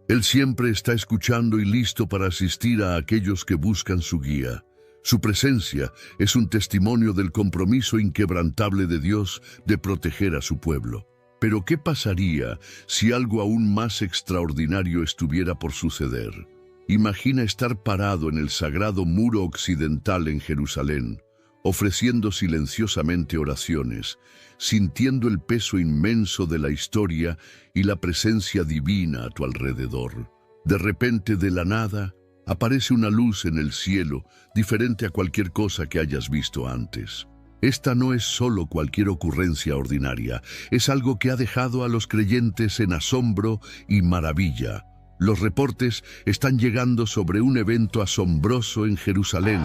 Él siempre está escuchando y listo para asistir a aquellos que buscan su guía. Su presencia es un testimonio del compromiso inquebrantable de Dios de proteger a su pueblo. Pero ¿qué pasaría si algo aún más extraordinario estuviera por suceder? Imagina estar parado en el sagrado muro occidental en Jerusalén, ofreciendo silenciosamente oraciones, sintiendo el peso inmenso de la historia y la presencia divina a tu alrededor. De repente, de la nada, aparece una luz en el cielo, diferente a cualquier cosa que hayas visto antes. Esta no es solo cualquier ocurrencia ordinaria, es algo que ha dejado a los creyentes en asombro y maravilla. Los reportes están llegando sobre un evento asombroso en Jerusalén,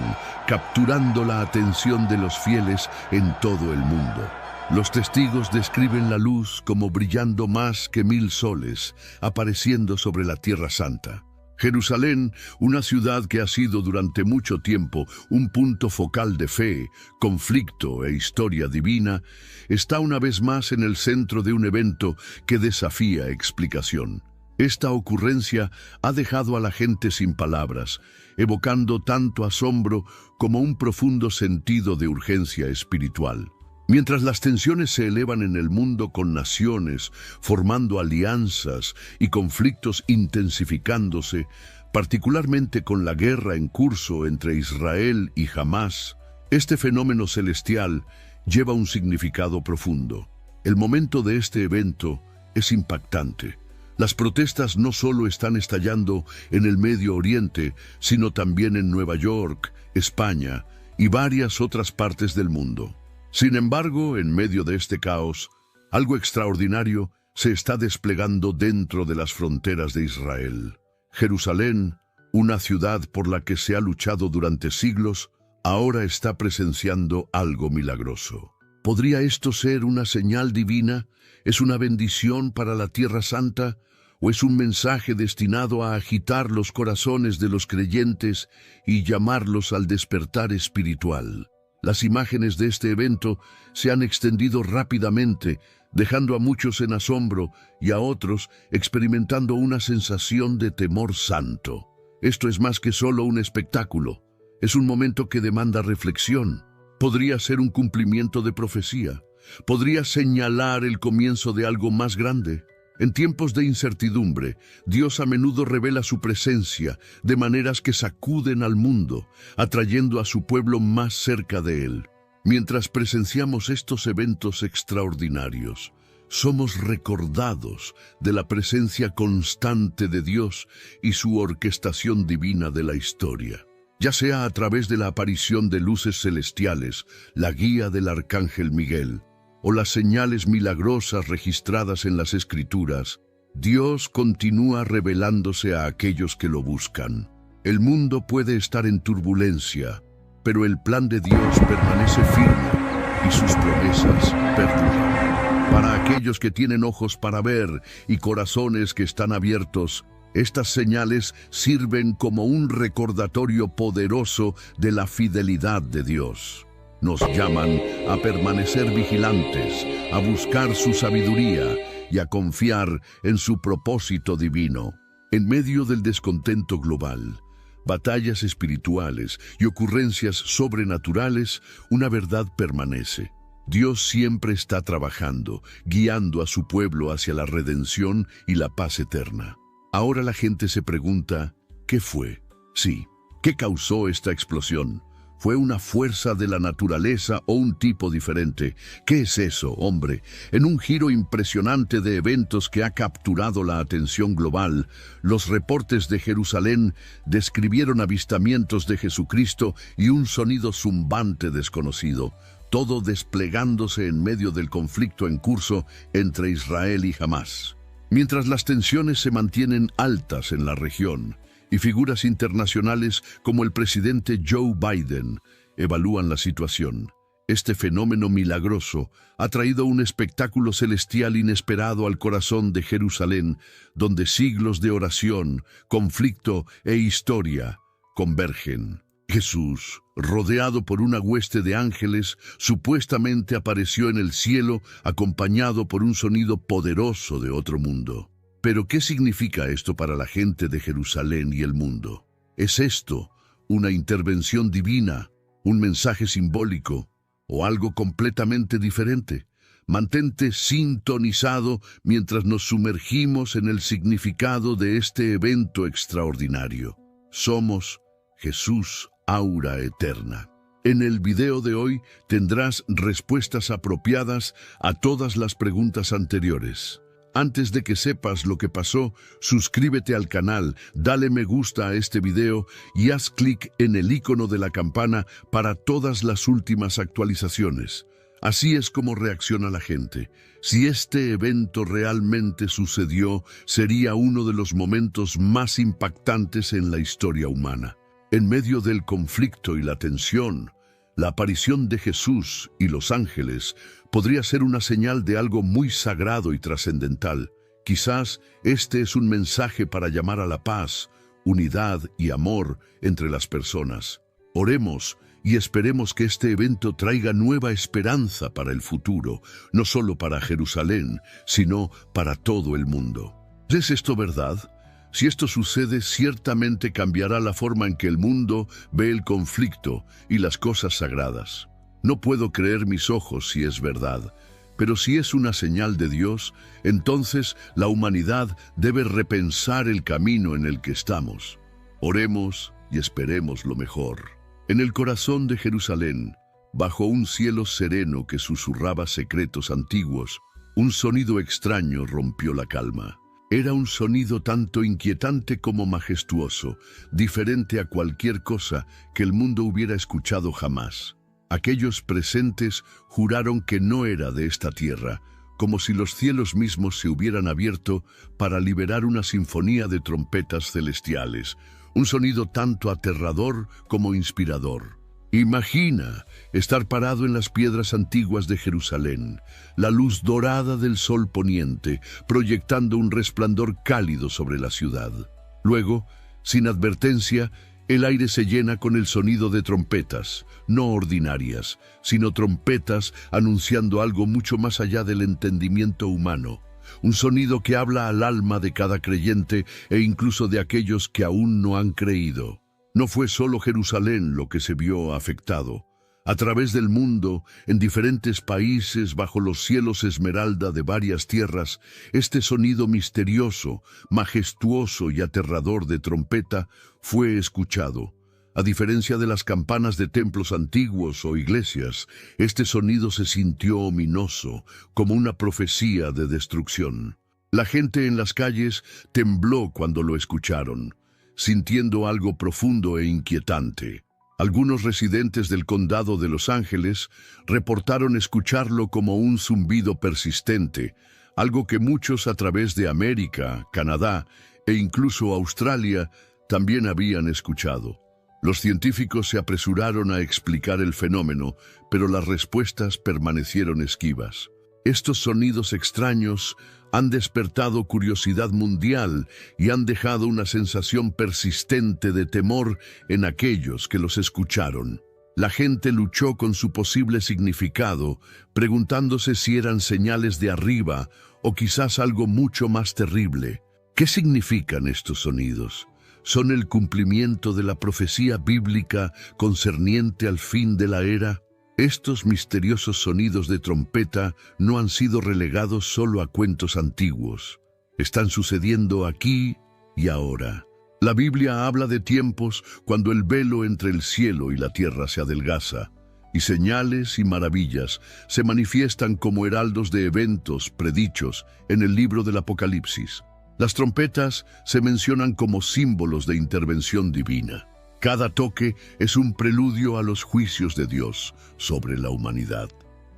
capturando la atención de los fieles en todo el mundo. Los testigos describen la luz como brillando más que 1000 soles, apareciendo sobre la Tierra Santa. Jerusalén, una ciudad que ha sido durante mucho tiempo un punto focal de fe, conflicto e historia divina, está una vez más en el centro de un evento que desafía explicación. Esta ocurrencia ha dejado a la gente sin palabras, evocando tanto asombro como un profundo sentido de urgencia espiritual. Mientras las tensiones se elevan en el mundo con naciones, formando alianzas y conflictos intensificándose, particularmente con la guerra en curso entre Israel y Hamás, este fenómeno celestial lleva un significado profundo. El momento de este evento es impactante. Las protestas no solo están estallando en el Medio Oriente, sino también en Nueva York, España y varias otras partes del mundo. Sin embargo, en medio de este caos, algo extraordinario se está desplegando dentro de las fronteras de Israel. Jerusalén, una ciudad por la que se ha luchado durante siglos, ahora está presenciando algo milagroso. ¿Podría esto ser una señal divina? ¿Es una bendición para la Tierra Santa? ¿O es un mensaje destinado a agitar los corazones de los creyentes y llamarlos al despertar espiritual? Las imágenes de este evento se han extendido rápidamente, dejando a muchos en asombro y a otros experimentando una sensación de temor santo. Esto es más que solo un espectáculo. Es un momento que demanda reflexión. Podría ser un cumplimiento de profecía. Podría señalar el comienzo de algo más grande. En tiempos de incertidumbre, Dios a menudo revela su presencia de maneras que sacuden al mundo, atrayendo a su pueblo más cerca de Él. Mientras presenciamos estos eventos extraordinarios, somos recordados de la presencia constante de Dios y su orquestación divina de la historia. Ya sea a través de la aparición de luces celestiales, la guía del arcángel Miguel, o las señales milagrosas registradas en las Escrituras, Dios continúa revelándose a aquellos que lo buscan. El mundo puede estar en turbulencia, pero el plan de Dios permanece firme y sus promesas perduran. Para aquellos que tienen ojos para ver y corazones que están abiertos, estas señales sirven como un recordatorio poderoso de la fidelidad de Dios. Nos llaman a permanecer vigilantes, a buscar su sabiduría y a confiar en su propósito divino. En medio del descontento global, batallas espirituales y ocurrencias sobrenaturales, una verdad permanece. Dios siempre está trabajando, guiando a su pueblo hacia la redención y la paz eterna. Ahora la gente se pregunta, ¿qué fue? Sí, ¿qué causó esta explosión? ¿Fue una fuerza de la naturaleza o un tipo diferente? ¿Qué es eso, hombre? En un giro impresionante de eventos que ha capturado la atención global, los reportes de Jerusalén describieron avistamientos de Jesucristo y un sonido zumbante desconocido, todo desplegándose en medio del conflicto en curso entre Israel y Hamás. Mientras las tensiones se mantienen altas en la región, y figuras internacionales como el presidente Joe Biden evalúan la situación, este fenómeno milagroso ha traído un espectáculo celestial inesperado al corazón de Jerusalén, donde siglos de oración, conflicto e historia convergen. Jesús, rodeado por una hueste de ángeles, supuestamente apareció en el cielo acompañado por un sonido poderoso de otro mundo. Pero, ¿qué significa esto para la gente de Jerusalén y el mundo? ¿Es esto una intervención divina, un mensaje simbólico o algo completamente diferente? Mantente sintonizado mientras nos sumergimos en el significado de este evento extraordinario. Somos Jesús, aura eterna. En el video de hoy tendrás respuestas apropiadas a todas las preguntas anteriores. Antes de que sepas lo que pasó, suscríbete al canal, dale me gusta a este video y haz clic en el icono de la campana para todas las últimas actualizaciones. Así es como reacciona la gente. Si este evento realmente sucedió, sería uno de los momentos más impactantes en la historia humana. En medio del conflicto y la tensión, la aparición de Jesús y los ángeles podría ser una señal de algo muy sagrado y trascendental. Quizás este es un mensaje para llamar a la paz, unidad y amor entre las personas. Oremos y esperemos que este evento traiga nueva esperanza para el futuro, no solo para Jerusalén, sino para todo el mundo. ¿Es esto verdad? Si esto sucede, ciertamente cambiará la forma en que el mundo ve el conflicto y las cosas sagradas. No puedo creer mis ojos si es verdad, pero si es una señal de Dios, entonces la humanidad debe repensar el camino en el que estamos. Oremos y esperemos lo mejor. En el corazón de Jerusalén, bajo un cielo sereno que susurraba secretos antiguos, un sonido extraño rompió la calma. Era un sonido tanto inquietante como majestuoso, diferente a cualquier cosa que el mundo hubiera escuchado jamás. Aquellos presentes juraron que no era de esta tierra, como si los cielos mismos se hubieran abierto para liberar una sinfonía de trompetas celestiales, un sonido tanto aterrador como inspirador. Imagina estar parado en las piedras antiguas de Jerusalén, la luz dorada del sol poniente, proyectando un resplandor cálido sobre la ciudad. Luego, sin advertencia, el aire se llena con el sonido de trompetas, no ordinarias, sino trompetas anunciando algo mucho más allá del entendimiento humano. Un sonido que habla al alma de cada creyente e incluso de aquellos que aún no han creído. No fue solo Jerusalén lo que se vio afectado. A través del mundo, en diferentes países, bajo los cielos esmeralda de varias tierras, este sonido misterioso, majestuoso y aterrador de trompeta fue escuchado. A diferencia de las campanas de templos antiguos o iglesias, este sonido se sintió ominoso, como una profecía de destrucción. La gente en las calles tembló cuando lo escucharon, sintiendo algo profundo e inquietante. Algunos residentes del condado de Los Ángeles reportaron escucharlo como un zumbido persistente, algo que muchos a través de América, Canadá e incluso Australia también habían escuchado. Los científicos se apresuraron a explicar el fenómeno, pero las respuestas permanecieron esquivas. Estos sonidos extraños han despertado curiosidad mundial y han dejado una sensación persistente de temor en aquellos que los escucharon. La gente luchó con su posible significado, preguntándose si eran señales de arriba o quizás algo mucho más terrible. ¿Qué significan estos sonidos? ¿Son el cumplimiento de la profecía bíblica concerniente al fin de la era? Estos misteriosos sonidos de trompeta no han sido relegados solo a cuentos antiguos. Están sucediendo aquí y ahora. La Biblia habla de tiempos cuando el velo entre el cielo y la tierra se adelgaza, y señales y maravillas se manifiestan como heraldos de eventos predichos en el libro del Apocalipsis. Las trompetas se mencionan como símbolos de intervención divina. Cada toque es un preludio a los juicios de Dios sobre la humanidad.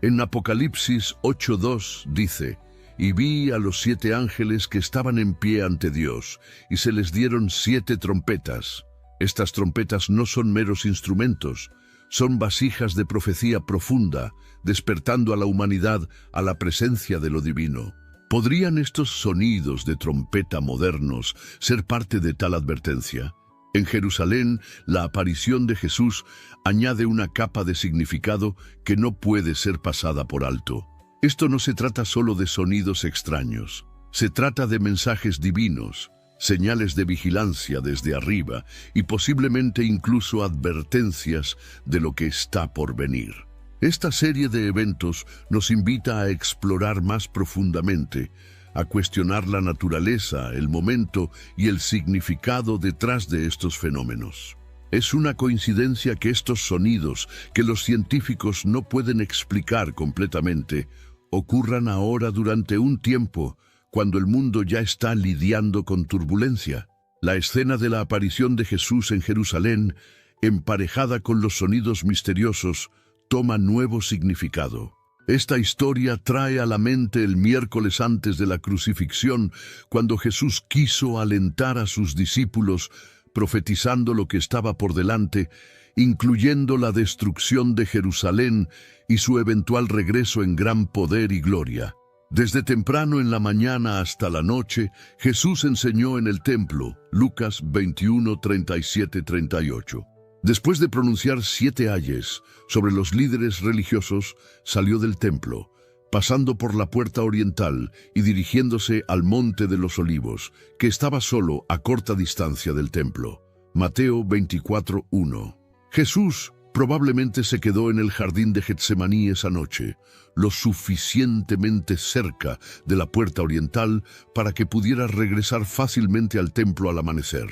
En Apocalipsis 8:2 dice: «Y vi a los 7 ángeles que estaban en pie ante Dios, y se les dieron 7 trompetas. Estas trompetas no son meros instrumentos, son vasijas de profecía profunda, despertando a la humanidad a la presencia de lo divino». ¿Podrían estos sonidos de trompeta modernos ser parte de tal advertencia? En Jerusalén, la aparición de Jesús añade una capa de significado que no puede ser pasada por alto. Esto no se trata solo de sonidos extraños, se trata de mensajes divinos, señales de vigilancia desde arriba y posiblemente incluso advertencias de lo que está por venir. Esta serie de eventos nos invita a explorar más profundamente, a cuestionar la naturaleza, el momento y el significado detrás de estos fenómenos. Es una coincidencia que estos sonidos, que los científicos no pueden explicar completamente, ocurran ahora durante un tiempo cuando el mundo ya está lidiando con turbulencia. La escena de la aparición de Jesús en Jerusalén, emparejada con los sonidos misteriosos, toma nuevo significado. Esta historia trae a la mente el miércoles antes de la crucifixión, cuando Jesús quiso alentar a sus discípulos, profetizando lo que estaba por delante, incluyendo la destrucción de Jerusalén y su eventual regreso en gran poder y gloria. Desde temprano en la mañana hasta la noche, Jesús enseñó en el templo, Lucas 21, 37, 38. Después de pronunciar 7 ayes sobre los líderes religiosos, salió del templo, pasando por la puerta oriental y dirigiéndose al Monte de los Olivos, que estaba solo a corta distancia del templo. Mateo 24:1. Jesús probablemente se quedó en el jardín de Getsemaní esa noche, lo suficientemente cerca de la puerta oriental para que pudiera regresar fácilmente al templo al amanecer.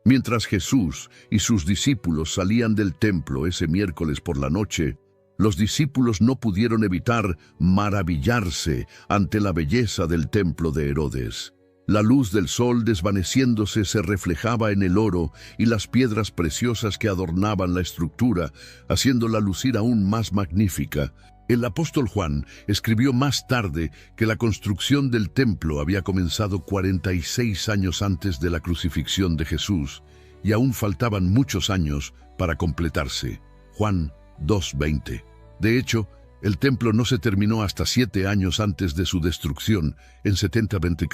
Mientras Jesús y sus discípulos salían del templo ese miércoles por la noche, los discípulos no pudieron evitar maravillarse ante la belleza del templo de Herodes. La luz del sol desvaneciéndose se reflejaba en el oro y las piedras preciosas que adornaban la estructura, haciéndola lucir aún más magnífica. El apóstol Juan escribió más tarde que la construcción del templo había comenzado 46 años antes de la crucifixión de Jesús y aún faltaban muchos años para completarse. Juan 2:20. De hecho, el templo no se terminó hasta 7 años antes de su destrucción, en 70 a.C.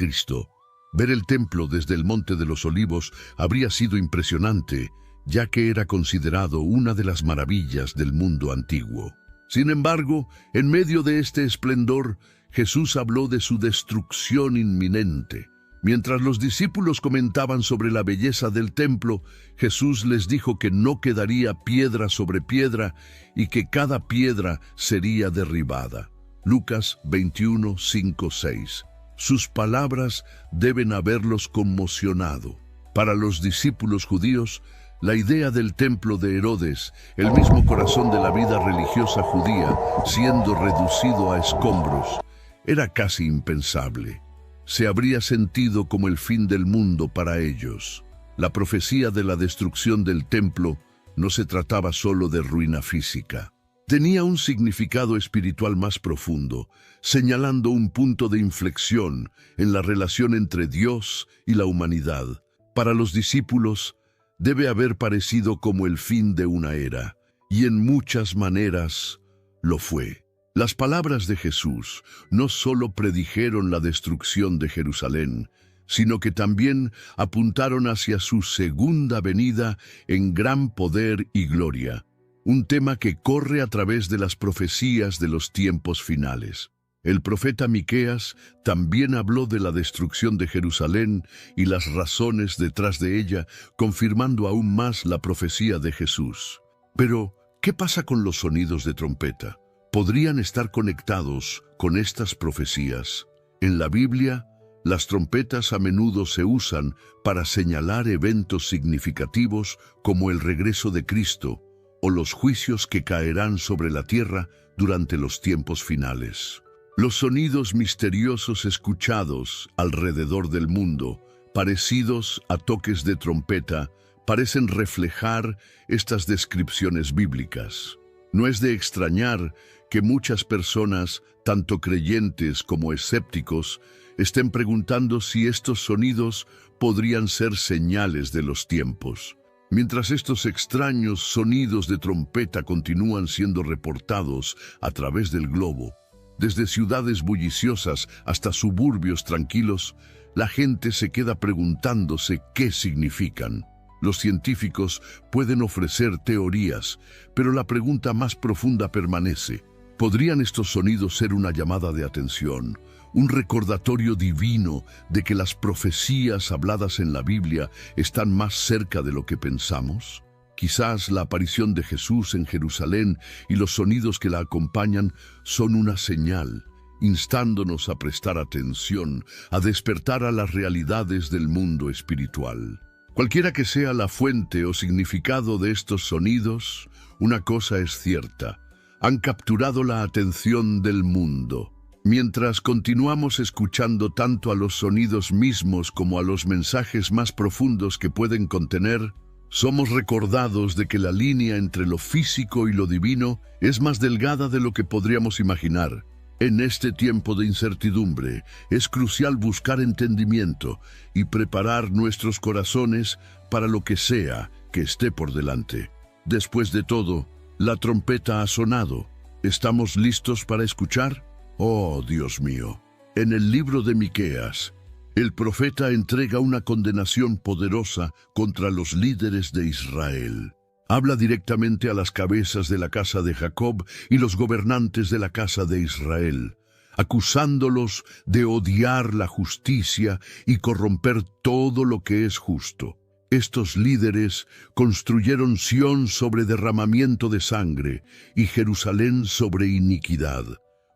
Ver el templo desde el Monte de los Olivos habría sido impresionante, ya que era considerado una de las maravillas del mundo antiguo. Sin embargo, en medio de este esplendor, Jesús habló de su destrucción inminente. Mientras los discípulos comentaban sobre la belleza del templo, Jesús les dijo que no quedaría piedra sobre piedra y que cada piedra sería derribada. Lucas 21, 5, 6. Sus palabras deben haberlos conmocionado. Para los discípulos judíos, la idea del templo de Herodes, el mismo corazón de la vida religiosa judía, siendo reducido a escombros, era casi impensable. Se habría sentido como el fin del mundo para ellos. La profecía de la destrucción del templo no se trataba solo de ruina física. Tenía un significado espiritual más profundo, señalando un punto de inflexión en la relación entre Dios y la humanidad. Para los discípulos, debe haber parecido como el fin de una era, y en muchas maneras lo fue. Las palabras de Jesús no solo predijeron la destrucción de Jerusalén, sino que también apuntaron hacia su segunda venida en gran poder y gloria, un tema que corre a través de las profecías de los tiempos finales. El profeta Miqueas también habló de la destrucción de Jerusalén y las razones detrás de ella, confirmando aún más la profecía de Jesús. Pero, ¿qué pasa con los sonidos de trompeta? ¿Podrían estar conectados con estas profecías? En la Biblia, las trompetas a menudo se usan para señalar eventos significativos como el regreso de Cristo o los juicios que caerán sobre la tierra durante los tiempos finales. Los sonidos misteriosos escuchados alrededor del mundo, parecidos a toques de trompeta, parecen reflejar estas descripciones bíblicas. No es de extrañar que muchas personas, tanto creyentes como escépticos, estén preguntando si estos sonidos podrían ser señales de los tiempos. Mientras estos extraños sonidos de trompeta continúan siendo reportados a través del globo, desde ciudades bulliciosas hasta suburbios tranquilos, la gente se queda preguntándose qué significan. Los científicos pueden ofrecer teorías, pero la pregunta más profunda permanece. ¿Podrían estos sonidos ser una llamada de atención, un recordatorio divino de que las profecías habladas en la Biblia están más cerca de lo que pensamos? Quizás la aparición de Jesús en Jerusalén y los sonidos que la acompañan son una señal, instándonos a prestar atención, a despertar a las realidades del mundo espiritual. Cualquiera que sea la fuente o significado de estos sonidos, una cosa es cierta: han capturado la atención del mundo. Mientras continuamos escuchando tanto a los sonidos mismos como a los mensajes más profundos que pueden contener, somos recordados de que la línea entre lo físico y lo divino es más delgada de lo que podríamos imaginar. En este tiempo de incertidumbre, es crucial buscar entendimiento y preparar nuestros corazones para lo que sea que esté por delante. Después de todo, la trompeta ha sonado. ¿Estamos listos para escuchar? Oh, Dios mío. En el libro de Miqueas, el profeta entrega una condenación poderosa contra los líderes de Israel. Habla directamente a las cabezas de la casa de Jacob y los gobernantes de la casa de Israel, acusándolos de odiar la justicia y corromper todo lo que es justo. Estos líderes construyeron Sión sobre derramamiento de sangre y Jerusalén sobre iniquidad,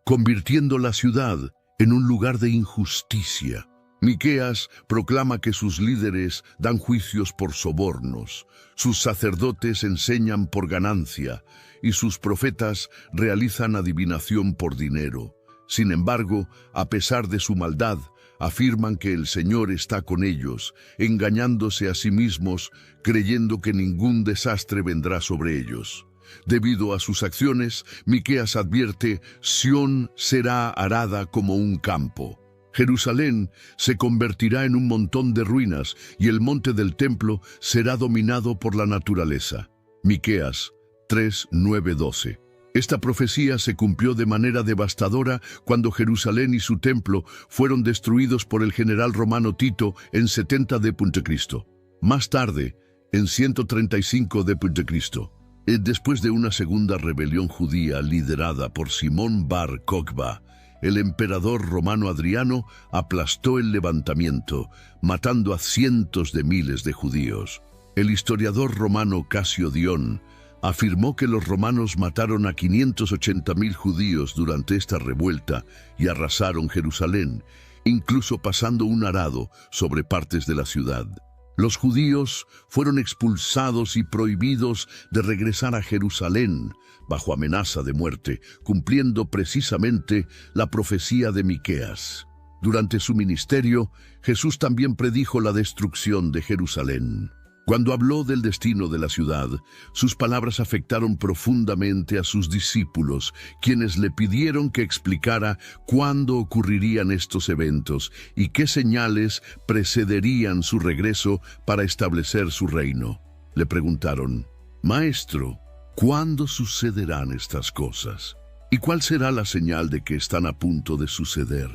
convirtiendo la ciudad en un lugar de injusticia. Miqueas proclama que sus líderes dan juicios por sobornos, sus sacerdotes enseñan por ganancia y sus profetas realizan adivinación por dinero. Sin embargo, a pesar de su maldad, afirman que el Señor está con ellos, engañándose a sí mismos, creyendo que ningún desastre vendrá sobre ellos. Debido a sus acciones, Miqueas advierte: Sión será arada como un campo. Jerusalén se convertirá en un montón de ruinas y el monte del templo será dominado por la naturaleza. Miqueas 3, 9, 12. Esta profecía se cumplió de manera devastadora cuando Jerusalén y su templo fueron destruidos por el general romano Tito en 70 d.C. Más tarde, en 135 d.C., después de una segunda rebelión judía liderada por Simón Bar Kokhba, el emperador romano Adriano aplastó el levantamiento, matando a cientos de miles de judíos. El historiador romano Casio Dión afirmó que los romanos mataron a 580.000 judíos durante esta revuelta y arrasaron Jerusalén, incluso pasando un arado sobre partes de la ciudad. Los judíos fueron expulsados y prohibidos de regresar a Jerusalén bajo amenaza de muerte, cumpliendo precisamente la profecía de Miqueas. Durante su ministerio, Jesús también predijo la destrucción de Jerusalén. Cuando habló del destino de la ciudad, sus palabras afectaron profundamente a sus discípulos, quienes le pidieron que explicara cuándo ocurrirían estos eventos y qué señales precederían su regreso para establecer su reino. Le preguntaron: «Maestro, ¿cuándo sucederán estas cosas? ¿Y cuál será la señal de que están a punto de suceder?»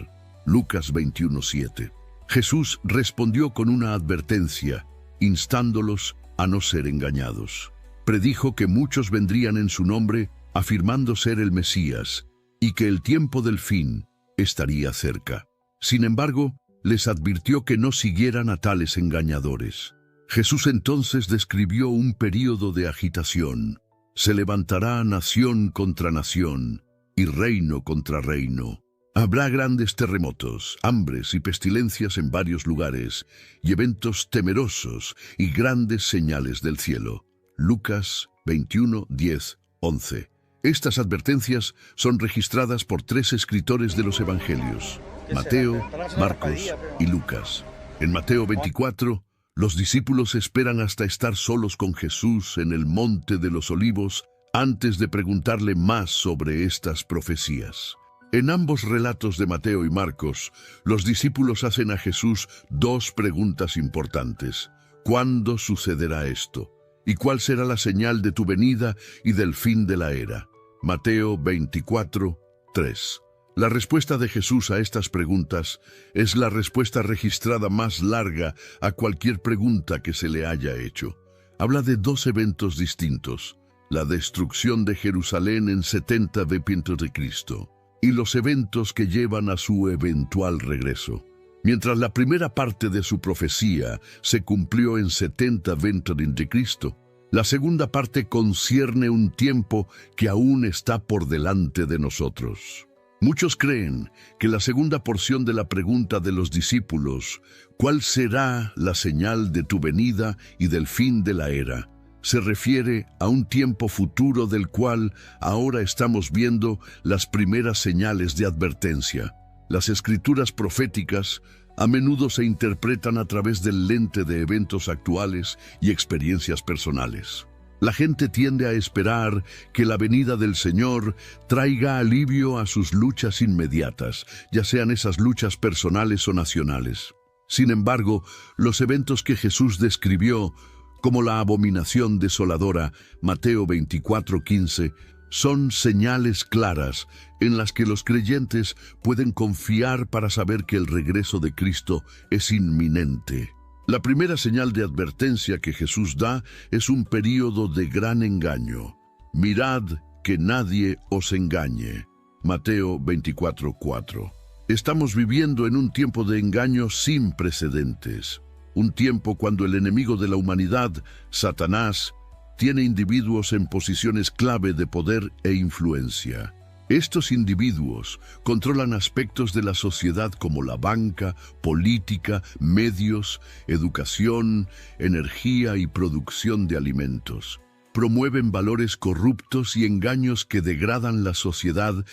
Lucas 21:7. Jesús respondió con una advertencia, instándolos a no ser engañados. Predijo que muchos vendrían en su nombre, afirmando ser el Mesías, y que el tiempo del fin estaría cerca. Sin embargo, les advirtió que no siguieran a tales engañadores. Jesús entonces describió un período de agitación. Se levantará nación contra nación y reino contra reino. Habrá grandes terremotos, hambres y pestilencias en varios lugares, y eventos temerosos y grandes señales del cielo. Lucas 21, 10, 11. Estas advertencias son registradas por 3 escritores de los Evangelios: Mateo, Marcos y Lucas. En Mateo 24, los discípulos esperan hasta estar solos con Jesús en el Monte de los Olivos antes de preguntarle más sobre estas profecías. En ambos relatos de Mateo y Marcos, los discípulos hacen a Jesús 2 preguntas importantes. ¿Cuándo sucederá esto? ¿Y cuál será la señal de tu venida y del fin de la era? Mateo 24, 3. La respuesta de Jesús a estas preguntas es la respuesta registrada más larga a cualquier pregunta que se le haya hecho. Habla de 2 eventos distintos: la destrucción de Jerusalén en 70 d.C. y los eventos que llevan a su eventual regreso. Mientras la primera parte de su profecía se cumplió en 70 d.C., la segunda parte concierne un tiempo que aún está por delante de nosotros. Muchos creen que la segunda porción de la pregunta de los discípulos, ¿cuál será la señal de tu venida y del fin de la era?, se refiere a un tiempo futuro del cual ahora estamos viendo las primeras señales de advertencia. Las escrituras proféticas a menudo se interpretan a través del lente de eventos actuales y experiencias personales. La gente tiende a esperar que la venida del Señor traiga alivio a sus luchas inmediatas, ya sean esas luchas personales o nacionales. Sin embargo, los eventos que Jesús describió, como la abominación desoladora, Mateo 24:15, son señales claras en las que los creyentes pueden confiar para saber que el regreso de Cristo es inminente. La primera señal de advertencia que Jesús da es un período de gran engaño. Mirad que nadie os engañe. Mateo 24:4. Estamos viviendo en un tiempo de engaño sin precedentes. Un tiempo cuando el enemigo de la humanidad, Satanás, tiene individuos en posiciones clave de poder e influencia. Estos individuos controlan aspectos de la sociedad como la banca, política, medios, educación, energía y producción de alimentos. Promueven valores corruptos y engaños que degradan la sociedad